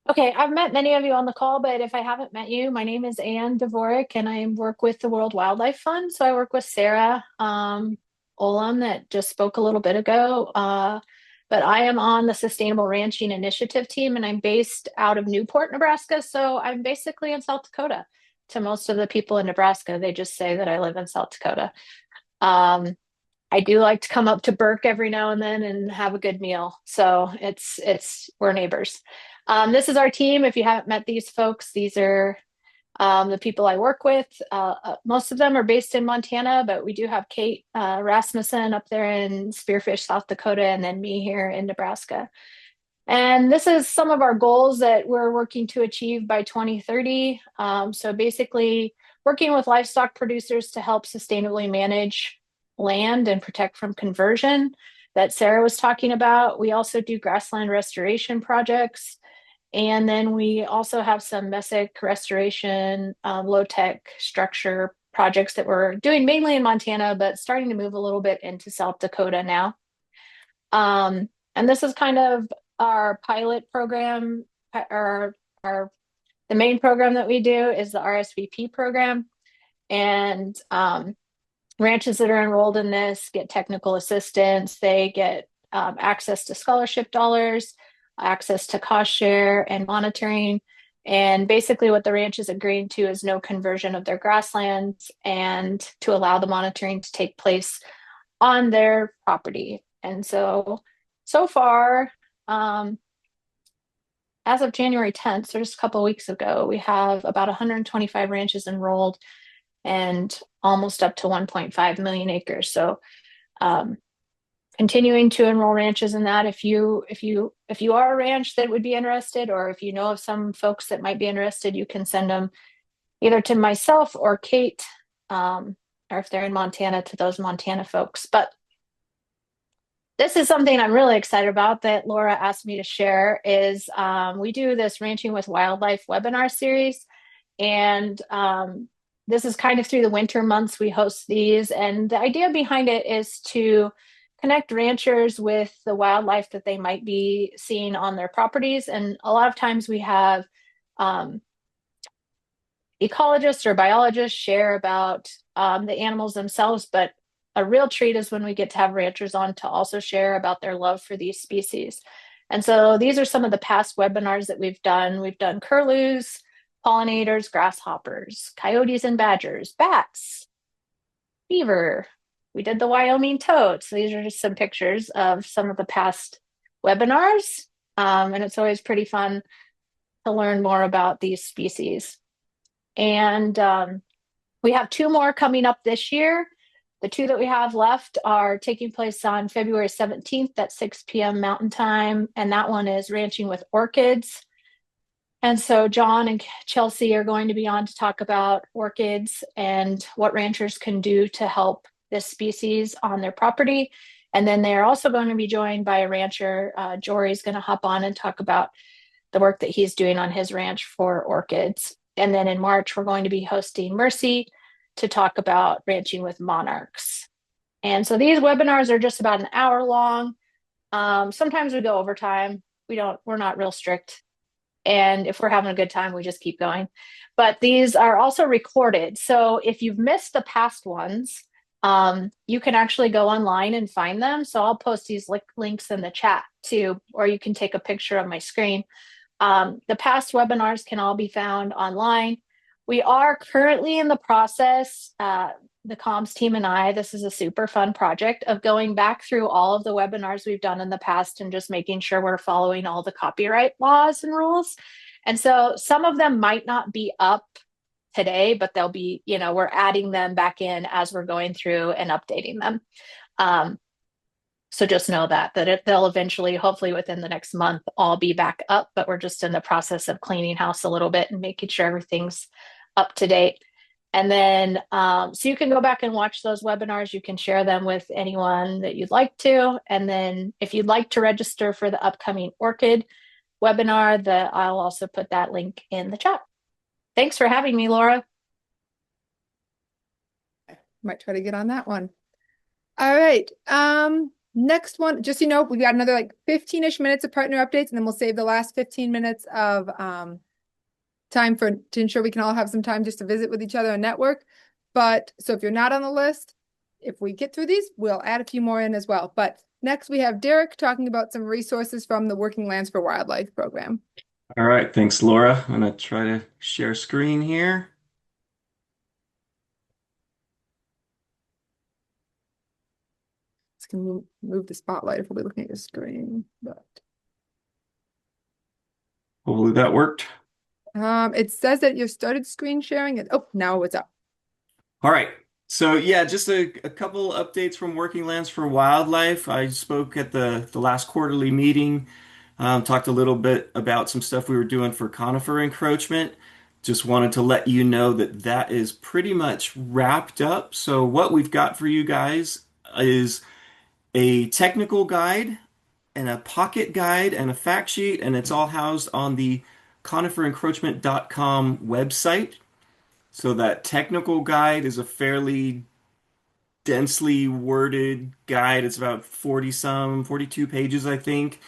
Okay, I've met many of you on the call, but if I haven't met you, my name is Ann Dvorak and I work with the World Wildlife Fund. So I work with Sarah Olimb that just spoke a little bit ago. But I am on the Sustainable Ranching Initiative team and I'm based out of Newport, Nebraska. So I'm basically in South Dakota. To most of the people in Nebraska, they just say that I live in South Dakota. I do like to come up to Burke every now and then and have a good meal. So we're neighbors. This is our team. If you haven't met these folks, these are the people I work with. Most of them are based in Montana, but we do have Kate Rasmussen up there in Spearfish, South Dakota, and then me here in Nebraska. And this is some of our goals that we're working to achieve by 2030. So basically working with livestock producers to help sustainably manage land and protect from conversion that Sarah was talking about. We also do grassland restoration projects. And then we also have some mesic restoration, low-tech structure projects that we're doing mainly in Montana, but starting to move a little bit into South Dakota now. And this is kind of our pilot program, or the main program that we do is the RSVP program. And ranches that are enrolled in this get technical assistance. They get access to scholarship dollars, access to cost share and monitoring. And basically what the ranch is agreeing to is no conversion of their grasslands and to allow the monitoring to take place on their property. And so far, as of January 10th, so just a couple of weeks ago, we have about 125 ranches enrolled and almost up to 1.5 million acres. So continuing to enroll ranches in that. If you are a ranch that would be interested, or if you know of some folks that might be interested, you can send them either to myself or Kate, or if they're in Montana, to those Montana folks. But this is something I'm really excited about that Laura asked me to share is we do this Ranching with Wildlife webinar series. And this is kind of through the winter months we host these. And the idea behind it is to connect ranchers with the wildlife that they might be seeing on their properties. And a lot of times we have ecologists or biologists share about the animals themselves, but a real treat is when we get to have ranchers on to also share about their love for these species. And so these are some of the past webinars that we've done. We've done curlews, pollinators, grasshoppers, coyotes and badgers, bats, beaver. We did the Wyoming toad. So these are just some pictures of some of the past webinars. And it's always pretty fun to learn more about these species. And we have 2 more coming up this year. The 2 that we have left are taking place on February 17th at 6 p.m. Mountain Time. And that one is Ranching with Orchids. And so John and Chelsea are going to be on to talk about orchids and what ranchers can do to help this species on their property. And then they're also going to be joined by a rancher. Jory's going to hop on and talk about the work that he's doing on his ranch for orchids. And then in March, we're going to be hosting Mercy to talk about ranching with monarchs. And so these webinars are just about an hour long. Sometimes we go overtime. We're not real strict. And if we're having a good time, we just keep going. But these are also recorded. So if you've missed the past ones, you can actually go online and find them. So I'll post these links in the chat too, or you can take a picture of my screen. The past webinars can all be found online. We are currently in the process, the comms team and I, this is a super fun project of going back through all of the webinars we've done in the past and just making sure we're following all the copyright laws and rules. And so some of them might not be up today, but they'll be, we're adding them back in as we're going through and updating them. So just know that they'll eventually, hopefully within the next month, all be back up, but we're just in the process of cleaning house a little bit and making sure everything's up to date. And then, so you can go back and watch those webinars. You can share them with anyone that you'd like to. And then if you'd like to register for the upcoming orchid webinar, I'll also put that link in the chat. Thanks for having me, Laura. Might try to get on that one. All right. Next one, just we got another like 15-ish minutes of partner updates, and then we'll save the last 15 minutes of time to ensure we can all have some time just to visit with each other and network. But so if you're not on the list, if we get through these, we'll add a few more in as well. But next we have Derek talking about some resources from the Working Lands for Wildlife program. All right, thanks, Laura. I'm going to try to share screen here. It's going to move the spotlight if we'll be looking at your screen, but hopefully that worked. It says that you started screen sharing it. Oh, now it's up. All right. So yeah, just a couple updates from Working Lands for Wildlife. I spoke at the last quarterly meeting, talked a little bit about some stuff we were doing for conifer encroachment. just wanted to let you know that that is pretty much wrapped up. So what we've got for you guys is a technical guide and a pocket guide and a fact sheet, and it's all housed on the coniferaencroachment.com website. So that technical guide is a fairly densely worded guide. It's about 42 pages, I think.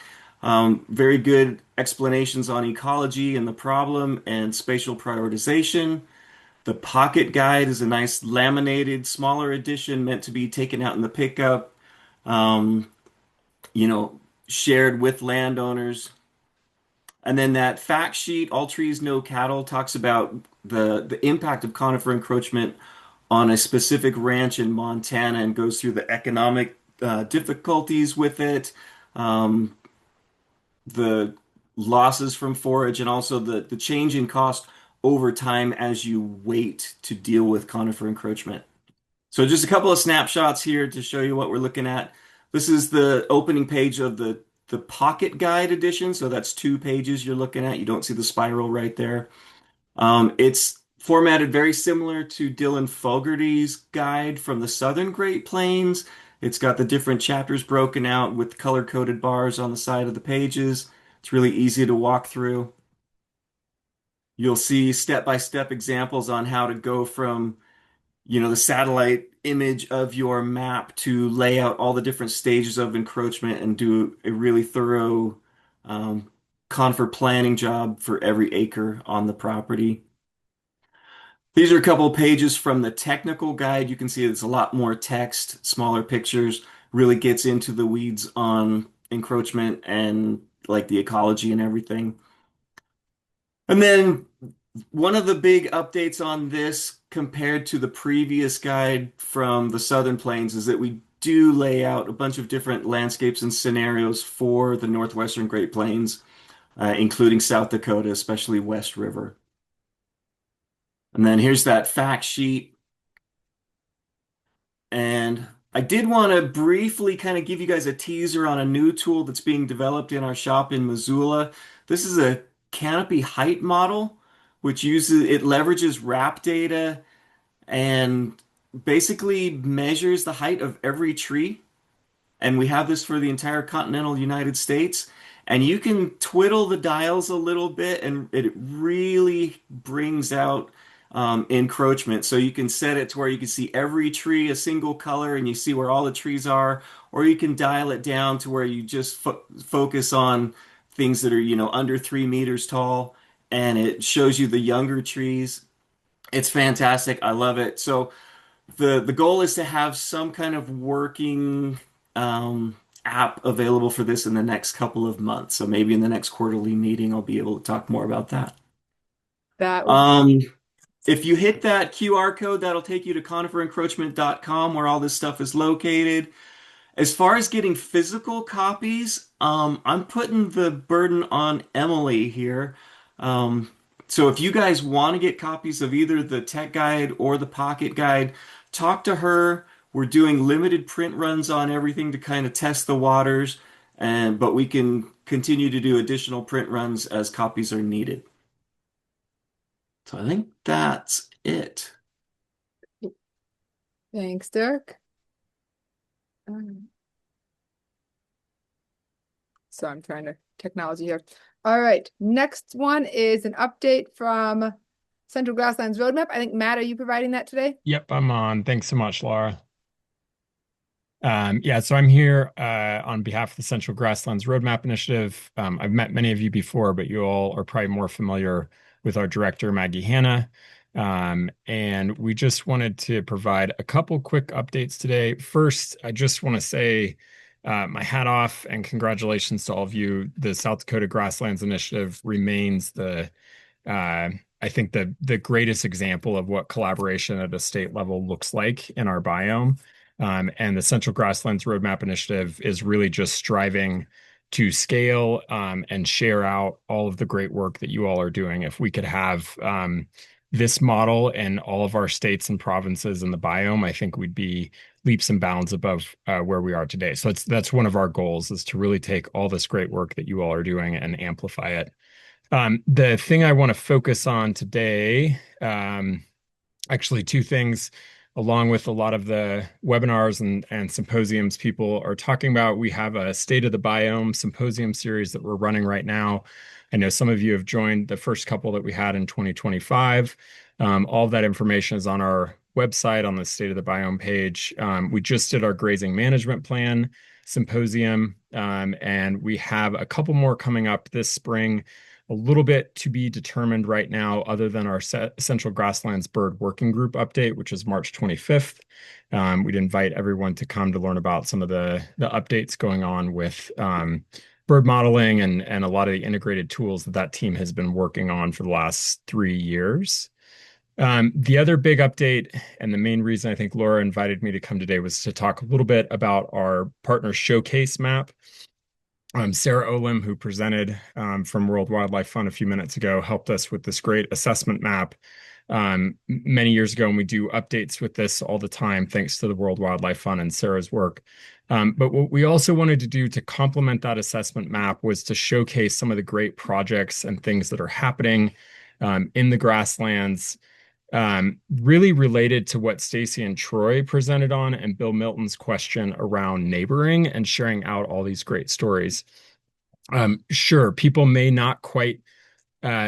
Very good explanations on ecology and the problem and spatial prioritization. The pocket guide is a nice laminated, smaller edition meant to be taken out in the pickup, um, shared with landowners. And then that fact sheet, All Trees, No Cattle, talks about the impact of conifer encroachment on a specific ranch in Montana and goes through the economic difficulties with it, the losses from forage, and also the change in cost over time as you wait to deal with conifer encroachment. So just a couple of snapshots here to show you what we're looking at. This is the opening page of the pocket guide edition. So that's 2 pages you're looking at. You don't see the spiral right there. It's formatted very similar to Dylan Fogarty's guide from the Southern Great Plains. It's got the different chapters broken out with color-coded bars on the side of the pages. It's really easy to walk through. You'll see step-by-step examples on how to go from, the satellite image of your map to lay out all the different stages of encroachment and do a really thorough conifer planning job for every acre on the property. These are a couple of pages from the technical guide. You can see it's a lot more text, smaller pictures, really gets into the weeds on encroachment and like the ecology and everything. And then one of the big updates on this compared to the previous guide from the Southern Plains is that we do lay out a bunch of different landscapes and scenarios for the Northwestern Great Plains, including South Dakota, especially West River. And then here's that fact sheet. And I did want to briefly kind of give you guys a teaser on a new tool that's being developed in our shop in Missoula. This is a canopy height model, which leverages RAP data and basically measures the height of every tree. And we have this for the entire continental United States. And you can twiddle the dials a little bit, and it really brings out encroachment. So you can set it to where you can see every tree a single color and you see where all the trees are, or you can dial it down to where you just focus on things that are, under 3 meters tall, and it shows you the younger trees. It's fantastic. I love it. So the goal is to have some kind of working app available for this in the next couple of months. So maybe in the next quarterly meeting, I'll be able to talk more about that. If you hit that QR code, that'll take you to coniferaencroachment.com where all this stuff is located. As far as getting physical copies, I'm putting the burden on Emily here. So if you guys want to get copies of either the tech guide or the pocket guide, talk to her. We're doing limited print runs on everything to kind of test the waters, but we can continue to do additional print runs as copies are needed. So I think that's it. Thanks, Dirk. So I'm trying to technology here. All right, next one is an update from Central Grasslands Roadmap. I think, Matt, are you providing that today? Yep, I'm on. Thanks so much, Laura. So I'm here on behalf of the Central Grasslands Roadmap Initiative. I've met many of you before, but you all are probably more familiar with our director, Maggie Hanna. And we just wanted to provide a couple quick updates today. First, I just want to say my hat off and congratulations to all of you. The South Dakota Grasslands Initiative remains I think the greatest example of what collaboration at a state level looks like in our biome. And the Central Grasslands Roadmap Initiative is really just striving to scale and share out all of the great work that you all are doing. If we could have this model in all of our states and provinces in the biome, I think we'd be leaps and bounds above where we are today. So that's one of our goals, is to really take all this great work that you all are doing and amplify it. The thing I want to focus on today, actually two things, along with a lot of the webinars and symposiums people are talking about. We have a State of the Biome symposium series that we're running right now. I know some of you have joined the first couple that we had in 2025. All of that information is on our website on the State of the Biome page. We just did our grazing management plan symposium, and we have a couple more coming up this spring. A little bit to be determined right now, other than our Central Grasslands Bird Working Group update, which is March 25th. We'd invite everyone to come to learn about some of the updates going on with bird modeling and a lot of the integrated tools that team has been working on for the last 3 years. The other big update, and the main reason I think Laura invited me to come today, was to talk a little bit about our partner showcase map. Sarah Olimb, who presented from World Wildlife Fund a few minutes ago, helped us with this great assessment map many years ago, and we do updates with this all the time, thanks to the World Wildlife Fund and Sarah's work. But what we also wanted to do to complement that assessment map was to showcase some of the great projects and things that are happening in the grasslands, really related to what Stacy and Troy presented on, and Bill Milton's question around neighboring and sharing out all these great stories. Sure, people may not quite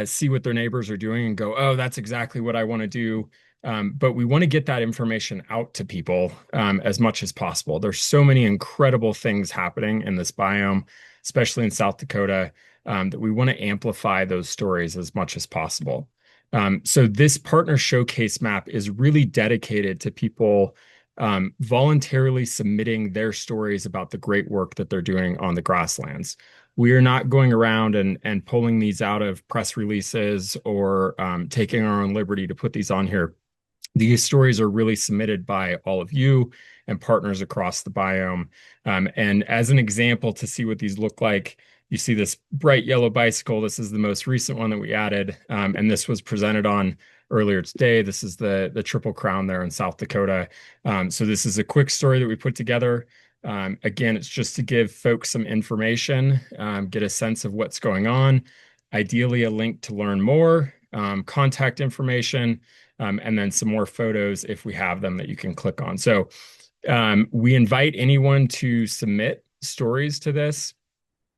see what their neighbors are doing and go, oh, that's exactly what I want to do. But we want to get that information out to people as much as possible. There's so many incredible things happening in this biome, especially in South Dakota, that we want to amplify those stories as much as possible. So this partner showcase map is really dedicated to people voluntarily submitting their stories about the great work that they're doing on the grasslands. We are not going around and pulling these out of press releases or taking our own liberty to put these on here. These stories are really submitted by all of you and partners across the biome. And as an example, to see what these look like, you see this bright yellow bicycle. This is the most recent one that we added, and this was presented on earlier today. This is the Triple Crown there in South Dakota. So this is a quick story that we put together. Again, it's just to give folks some information, get a sense of what's going on, ideally a link to learn more, contact information, and then some more photos if we have them that you can click on. So we invite anyone to submit stories to this.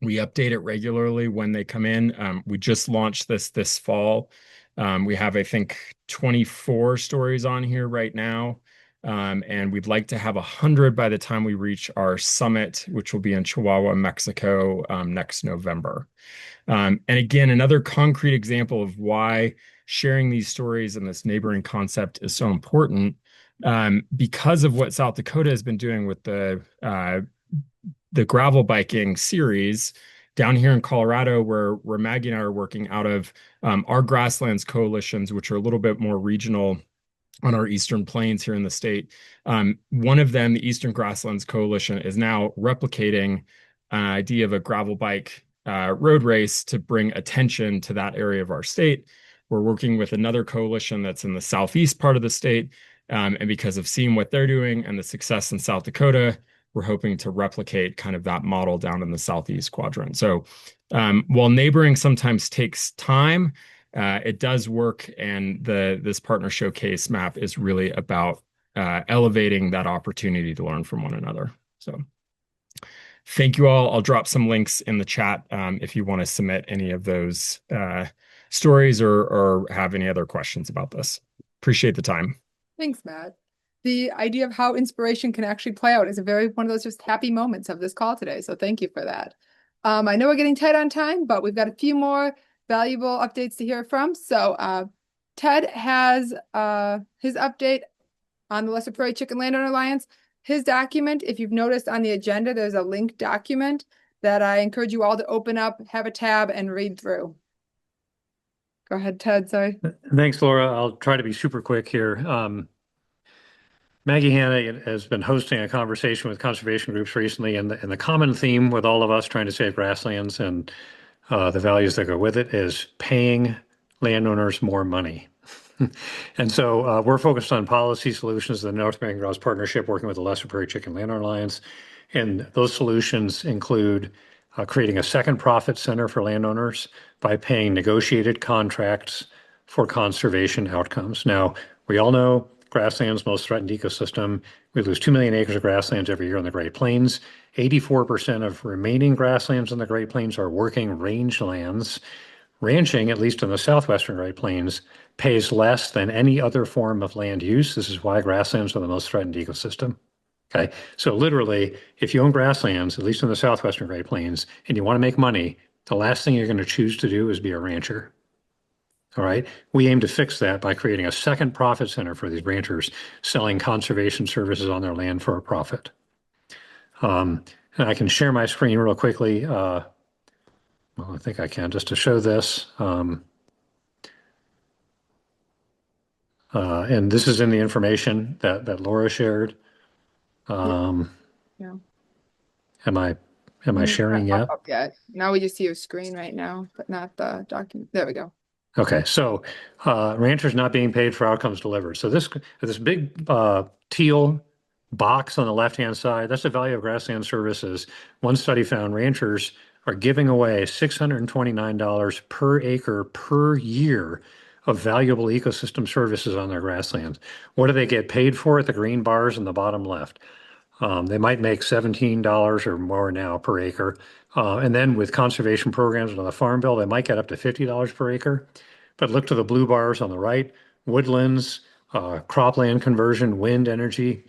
We update it regularly when they come in. We just launched this fall. We have, I think, 24 stories on here right now. And we'd like to have 100 by the time we reach our summit, which will be in Chihuahua, Mexico, next November. And again, another concrete example of why sharing these stories and this neighboring concept is so important, because of what South Dakota has been doing with the gravel biking series down here in Colorado, where Maggie and I are working out of our grasslands coalitions, which are a little bit more regional on our eastern plains here in the state. One of them, the Eastern Grasslands Coalition, is now replicating an idea of a gravel bike road race to bring attention to that area of our state. We're working with another coalition that's in the southeast part of the state. And because of seeing what they're doing and the success in South Dakota, we're hoping to replicate kind of that model down in the southeast quadrant. So while neighboring sometimes takes time, it does work, and this partner showcase map is really about elevating that opportunity to learn from one another. So thank you all. I'll drop some links in the chat if you want to submit any of those stories or have any other questions about this. Appreciate the time. Thanks, Matt. The idea of how inspiration can actually play out is one of those just happy moments of this call today. So thank you for that. I know we're getting tight on time, but we've got a few more valuable updates to hear from. So Ted has his update on the Lesser Prairie Chicken Landowner Alliance. His document, if you've noticed on the agenda, there's a link document that I encourage you all to open up, have a tab, and read through. Go ahead, Ted, sorry. Thanks, Laura. I'll try to be super quick here. Maggie Hanna has been hosting a conversation with conservation groups recently, and the common theme with all of us trying to save grasslands and the values that go with it is paying landowners more money. And so we're focused on policy solutions, the North American Grouse Partnership, working with the Lesser Prairie Chicken Landowner Alliance. And those solutions include creating a second profit center for landowners by paying negotiated contracts for conservation outcomes. Now, we all know grasslands, most threatened ecosystem. We lose 2 million acres of grasslands every year in the Great Plains. 84% of remaining grasslands in the Great Plains are working rangelands. Ranching, at least in the southwestern Great Plains, pays less than any other form of land use. This is why grasslands are the most threatened ecosystem. Okay, so literally, if you own grasslands, at least in the southwestern Great Plains, and you want to make money, the last thing you're going to choose to do is be a rancher. All right, we aim to fix that by creating a second profit center for these ranchers selling conservation services on their land for a profit. And I can share my screen real quickly. Well, I think I can just to show this. And this is in the information that Laura shared. Yeah. Am I sharing yet? Up yet. Now we just see your screen right now, but not the document. There we go. Okay, so ranchers not being paid for outcomes delivered. So this big teal box on the left-hand side, that's the value of grassland services. One study found ranchers are giving away $629 per acre per year of valuable ecosystem services on their grasslands. What do they get paid for at the green bars in the bottom left? They might make $17 or more now per acre. And then with conservation programs on the Farm Bill, they might get up to $50 per acre. But look to the blue bars on the right, woodlands, cropland conversion, wind energy,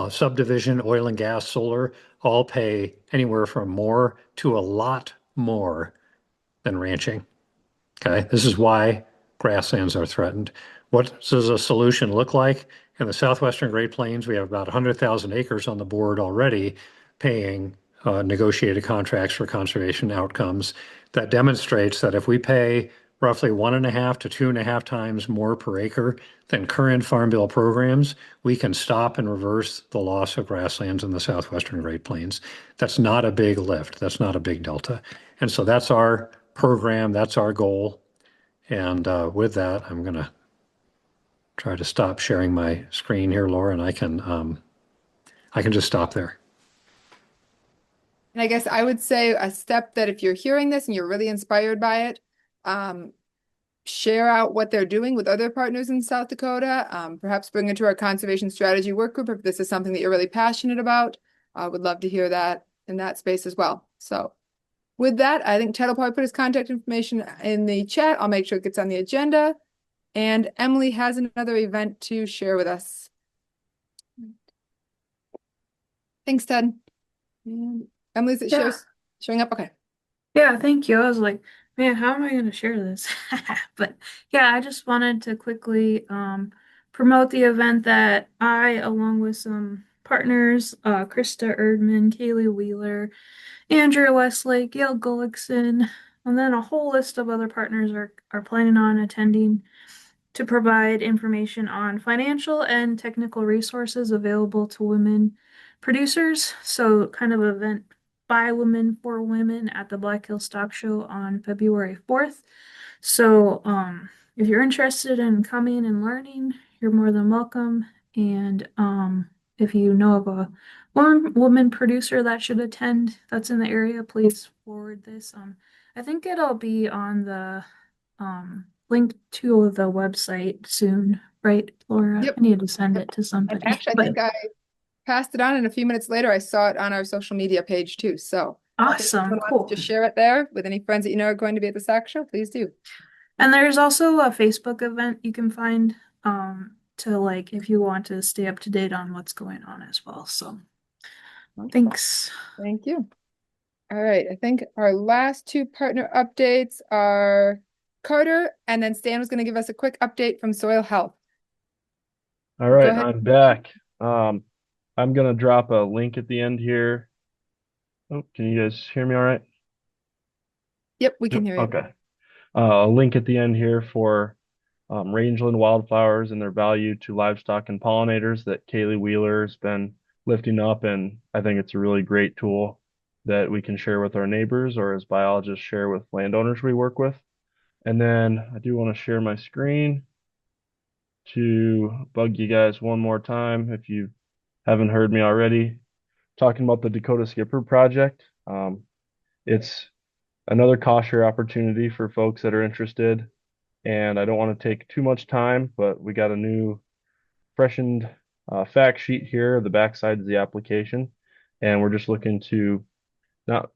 subdivision, oil and gas, solar, all pay anywhere from more to a lot more than ranching. Okay, this is why grasslands are threatened. What does a solution look like? In the southwestern Great Plains, we have about 100,000 acres on the board already paying negotiated contracts for conservation outcomes. That demonstrates that if we pay roughly 1.5 to 2.5 times more per acre than current Farm Bill programs, we can stop and reverse the loss of grasslands in the southwestern Great Plains. That's not a big lift. That's not a big delta. And so that's our program. That's our goal. And with that, I'm going to try to stop sharing my screen here, Laura, and I can just stop there. And I guess I would say a step that if you're hearing this and you're really inspired by it, share out what they're doing with other partners in South Dakota. Perhaps bring it to our conservation strategy work group if this is something that you're really passionate about. I would love to hear that in that space as well. So with that, I think Ted will probably put his contact information in the chat. I'll make sure it gets on the agenda. And Emily has another event to share with us. Thanks, Ted. And Emily's showing up. Okay. Yeah, thank you. I was like, man, how am I going to share this? But yeah, I just wanted to quickly promote the event that I, along with some partners, Krista Erdman, Kaylee Wheeler, Andrea Westlake, Gail Gullickson, and then a whole list of other partners are planning on attending to provide information on financial and technical resources available to women producers. So kind of event by women for women at the Black Hill Stock Show on February 4th. So if you're interested in coming and learning, you're more than welcome. And if you know of a woman producer that should attend that's in the area, please forward this. I think it'll be on the link to the website soon, right, Laura? Yep. I need to send it to somebody. Actually, I think I passed it on, and a few minutes later, I saw it on our social media page too. So awesome, cool. Just share it there with any friends that you know are going to be at the SAC show. Please do. And there's also a Facebook event you can find to like if you want to stay up to date on what's going on as well. So thanks. Thank you. All right, I think our last two partner updates are Carter, and then Stan was going to give us a quick update from soil health. All right, I'm back. I'm going to drop a link at the end here. Oh, can you guys hear me all right? Yep, we can hear you. Okay. A link at the end here for rangeland wildflowers and their value to livestock and pollinators that Kaylee Wheeler has been lifting up, and I think it's a really great tool that we can share with our neighbors or as biologists share with landowners we work with. And then I do want to share my screen to bug you guys one more time if you haven't heard me already, talking about the Dakota Skipper project. It's another cost share opportunity for folks that are interested. And I don't want to take too much time, but we got a new freshened fact sheet here. The backside is the application. And we're just looking to not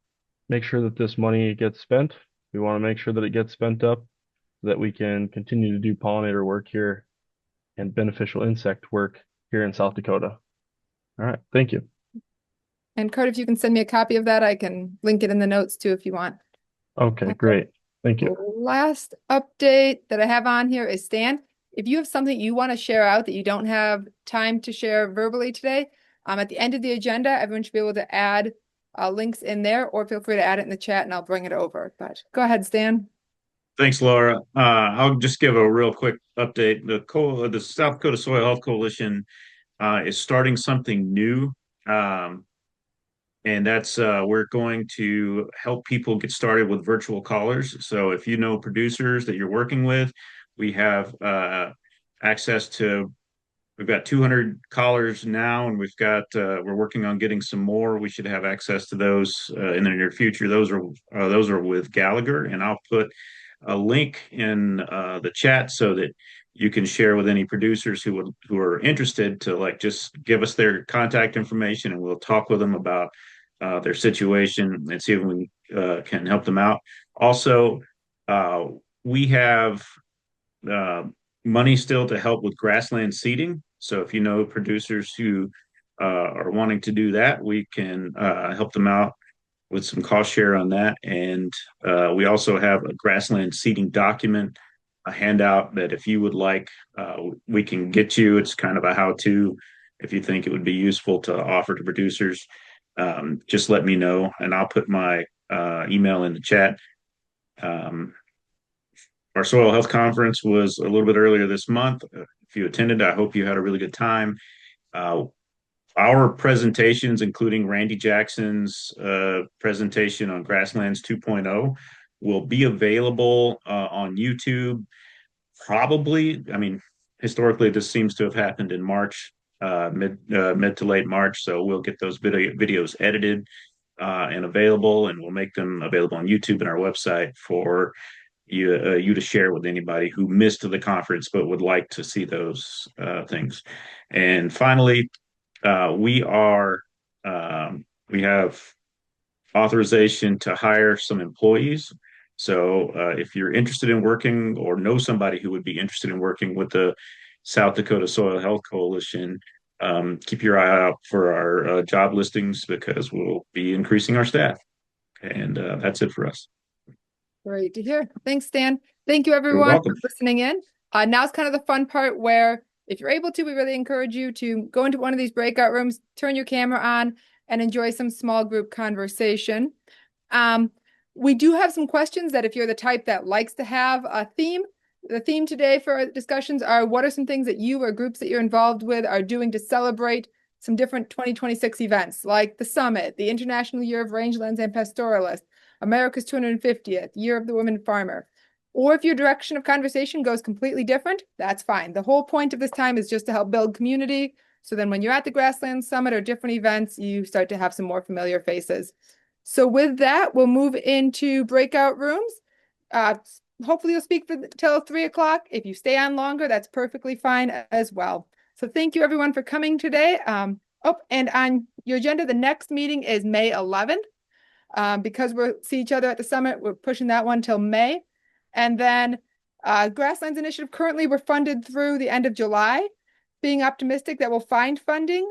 make sure that this money gets spent. We want to make sure that it gets spent up so that we can continue to do pollinator work here and beneficial insect work here in South Dakota. All right, thank you. And Kurt, if you can send me a copy of that, I can link it in the notes too if you want. Okay, great. Thank you. Last update that I have on here is Stan. If you have something you want to share out that you don't have time to share verbally today, at the end of the agenda, everyone should be able to add links in there, or feel free to add it in the chat and I'll bring it over. But go ahead, Stan. Thanks, Laura. I'll just give a real quick update. The South Dakota Soil Health Coalition is starting something new. And that's we're going to help people get started with virtual callers. So if you know producers that you're working with, we have access to, we've got 200 callers now, and we're working on getting some more. We should have access to those in the near future. Those are with Gallagher, and I'll put a link in the chat so that you can share with any producers who are interested to just give us their contact information, and we'll talk with them about their situation and see if we can help them out. Also, we have money still to help with grassland seeding. So if you know producers who are wanting to do that, we can help them out with some cost share on that. And we also have a grassland seeding document, a handout that if you would like, we can get you. It's kind of a how-to. If you think it would be useful to offer to producers, just let me know, and I'll put my email in the chat. Our soil health conference was a little bit earlier this month. If you attended, I hope you had a really good time. Our presentations, including Randy Jackson's presentation on Grasslands 2.0, will be available on YouTube. Probably, historically, this seems to have happened in March, mid to late March. So we'll get those videos edited and available, and we'll make them available on YouTube and our website for you to share with anybody who missed the conference but would like to see those things. And finally, we have authorization to hire some employees. So if you're interested in working or know somebody who would be interested in working with the South Dakota Soil Health Coalition, keep your eye out for our job listings, because we'll be increasing our staff. And that's it for us. Great to hear. Thanks, Stan. Thank you, everyone, for listening in. Now's kind of the fun part where, if you're able to, we really encourage you to go into one of these breakout rooms, turn your camera on, and enjoy some small group conversation. We do have some questions that, if you're the type that likes to have a theme, the theme today for our discussions are, what are some things that you or groups that you're involved with are doing to celebrate some different 2026 events, like the Summit, the International Year of Rangelands and Pastoralists, America's 250th, Year of the Women Farmer. Or if your direction of conversation goes completely different, that's fine. The whole point of this time is just to help build community. So then when you're at the Grasslands Summit or different events, you start to have some more familiar faces. So with that, we'll move into breakout rooms. Hopefully you'll speak till 3 o'clock. If you stay on longer, that's perfectly fine as well. So thank you, everyone, for coming today. And on your agenda, the next meeting is May 11th. Because we'll see each other at the summit, we're pushing that one till May. And then Grasslands Initiative, currently we're funded through the end of July. Being optimistic that we'll find funding.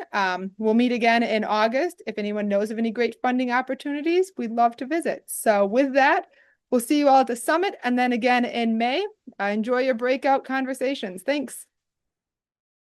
We'll meet again in August. If anyone knows of any great funding opportunities, we'd love to visit. So with that, we'll see you all at the summit and then again in May. Enjoy your breakout conversations. Thanks.